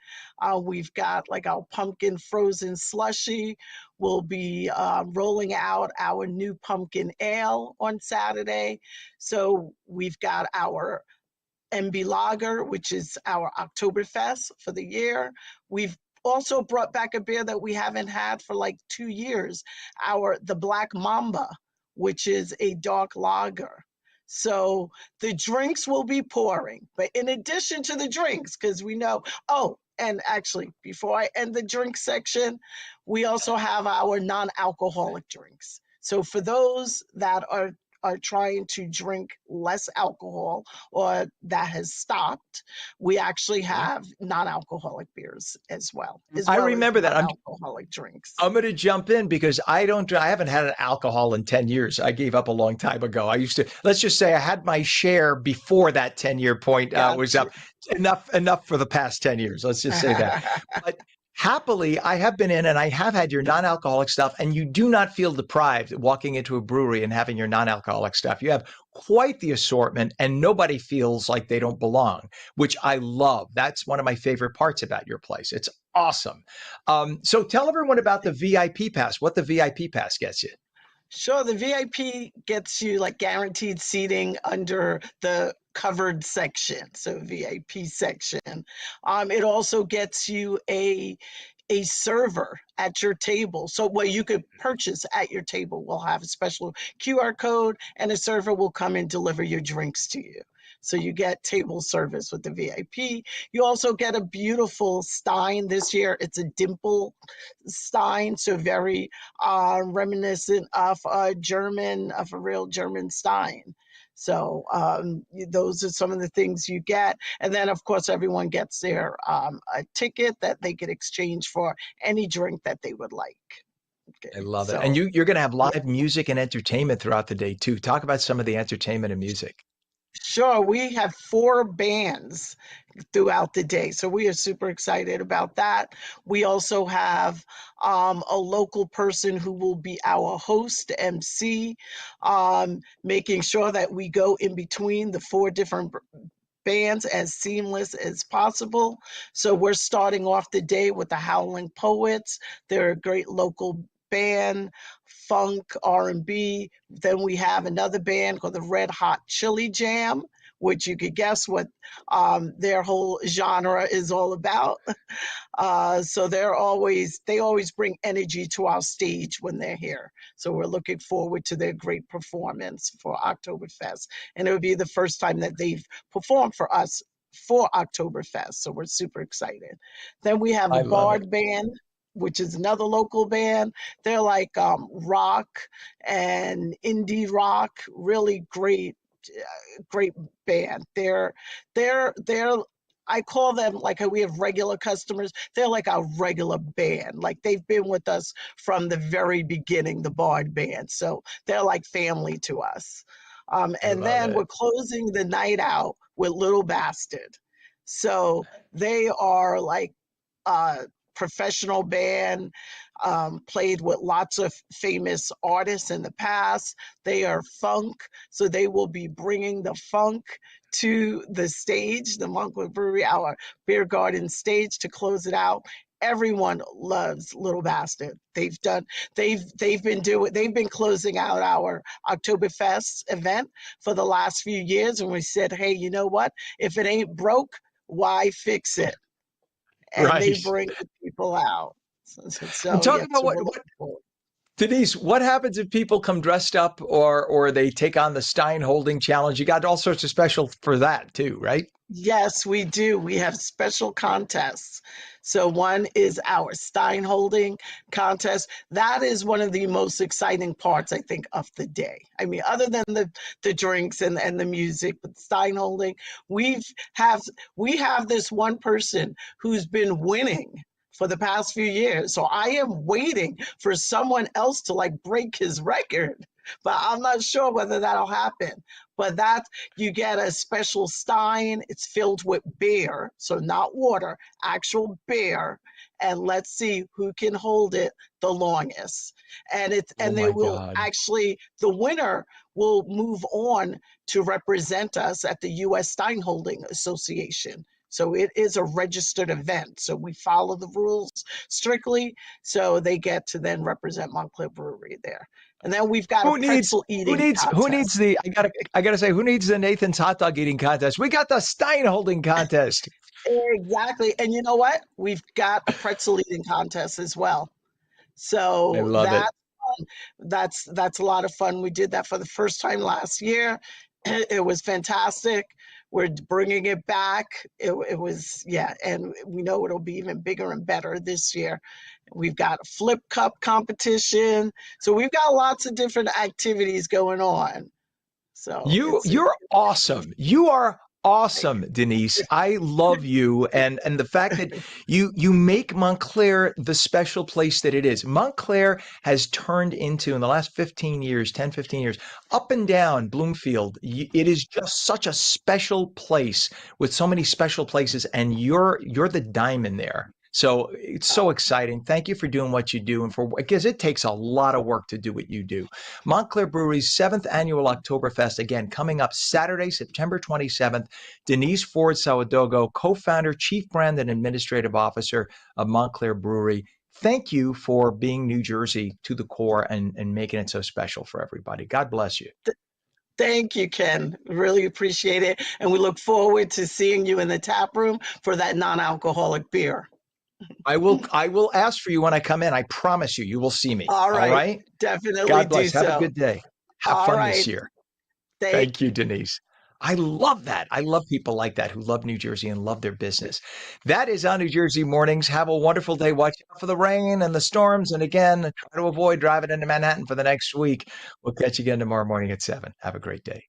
We've got like our pumpkin frozen slushy. We'll be rolling out our new pumpkin ale on Saturday. So we've got our MB Lager, which is our Oktoberfest for the year. We've also brought back a beer that we haven't had for like 2 years, the Black Mamba, which is a dark lager. So the drinks will be pouring, but in addition to the drinks, because we know, and actually before I end the drink section, we also have our non-alcoholic drinks. So for those that are trying to drink less alcohol or that has stopped, we actually have non-alcoholic beers as well. I remember that. non-alcoholic drinks. I'm going to jump in because I haven't had an alcohol in 10 years. I gave up a long time ago. I used to, let's just say I had my share before that 10-year point was Gotcha. up. Enough for the past 10 years. Let's just say that. But happily, I have been in and I have had your non-alcoholic stuff, and you do not feel deprived walking into a brewery and having your non-alcoholic stuff. You have quite the assortment and nobody feels like they don't belong, which I love. That's one of my favorite parts about your place. It's awesome. So tell everyone about the VIP pass, what the VIP pass gets you. Sure, the VIP gets you like guaranteed seating under the covered section, so VIP section. It also gets you a server at your table. So what you could purchase at your table will have a special QR code, and a server will come and deliver your drinks to you. So you get table service with the VIP. You also get a beautiful stein this year. It's a dimple stein, so very reminiscent of a real German stein. So those are some of the things you get. And then, of course, everyone gets their a ticket that they could exchange for any drink that they would like. I love it. And you're going to have live music and entertainment throughout the day, too. Talk about some of the entertainment and music. Sure, we have 4 bands throughout the day, so we are super excited about that. We also have a local person who will be our host MC, making sure that we go in between the 4 different bands as seamless as possible. So we're starting off the day with the Howling Poets. They're a great local band, funk, R&B. Then we have another band called the Red Hot Chili Jam, which you could guess what their whole genre is all about. So they always bring energy to our stage when they're here. So we're looking forward to their great performance for Oktoberfest. And it would be the first time that they've performed for us for Oktoberfest. So we're super excited. Then we have a Bard band, which is another local band. They're like rock and indie rock, really great band. They're I call them, like we have regular customers, they're like our regular band. Like they've been with us from the very beginning, the Bard band. So they're like family to us. And then we're closing the night out with Little Bastard. So they are like professional band, played with lots of famous artists in the past. They are funk, so they will be bringing the funk to the stage, the Monkwood Brewery, our beer garden stage, to close it out. Everyone loves Little Bastard. They've been closing out our Oktoberfest event for the last few years, and we said, hey, you know what? If it ain't broke, why fix it? And they bring the people out. So talk about what Denise, what happens if people come dressed up or they take on the Stein holding challenge? You got all sorts of special for that too, right? Yes, we do. We have special contests. So one is our Stein holding contest. That is one of the most exciting parts, I think, of the day. I mean, other than the drinks and the music, but Stein holding, we have this one person who's been winning for the past few years. So I am waiting for someone else to like break his record, but I'm not sure whether that'll happen. But that you get a special stein. It's filled with beer, so not water, actual beer. And let's see who can hold it the longest. And the winner will move on to represent us at the U.S. Stein Holding Association. So it is a registered event. So we follow the rules strictly. So they get to then represent Montclair Brewery there. And then we've got a pretzel eating contest. Who needs the, I gotta say, who needs the Nathan's hot dog eating contest? We got the Stein holding contest. Exactly. And you know what? We've got a pretzel eating contest as well. So I love it. That's a lot of fun. We did that for the first time last year. It was fantastic. We're bringing it back. It was, and we know it'll be even bigger and better this year. We've got a flip cup competition. So we've got lots of different activities going on. So you're awesome. You are awesome, Denise. I love you, and the fact that you make Montclair the special place that it is. Montclair has turned into, in the last 15 years, 10, 15 years, up and down Bloomfield. It is just such a special place with so many special places, and you're the diamond there. So it's so exciting. Thank you for doing what you do, and because it takes a lot of work to do what you do. Montclair Brewery's 7th annual Oktoberfest, again, coming up Saturday, September 27th. Denise Ford Sawadogo, co-founder, chief brand and administrative officer of Montclair Brewery. Thank you for being New Jersey to the core and making it so special for everybody. God bless you. Thank you, Ken. Really appreciate it. And we look forward to seeing you in the tap room for that non-alcoholic beer. I will ask for you when I come in. I promise you, you will see me. All right. All right? Definitely God do bless. Have a so. good day. Have All fun right. this year. Thank you, Denise. I love that. I love people like that who love New Jersey and love their business. That is on New Jersey Mornings. Have a wonderful day. Watch out for the rain and the storms. And again, try to avoid driving into Manhattan for the next week. We'll catch you again tomorrow morning at 7. Have a great day.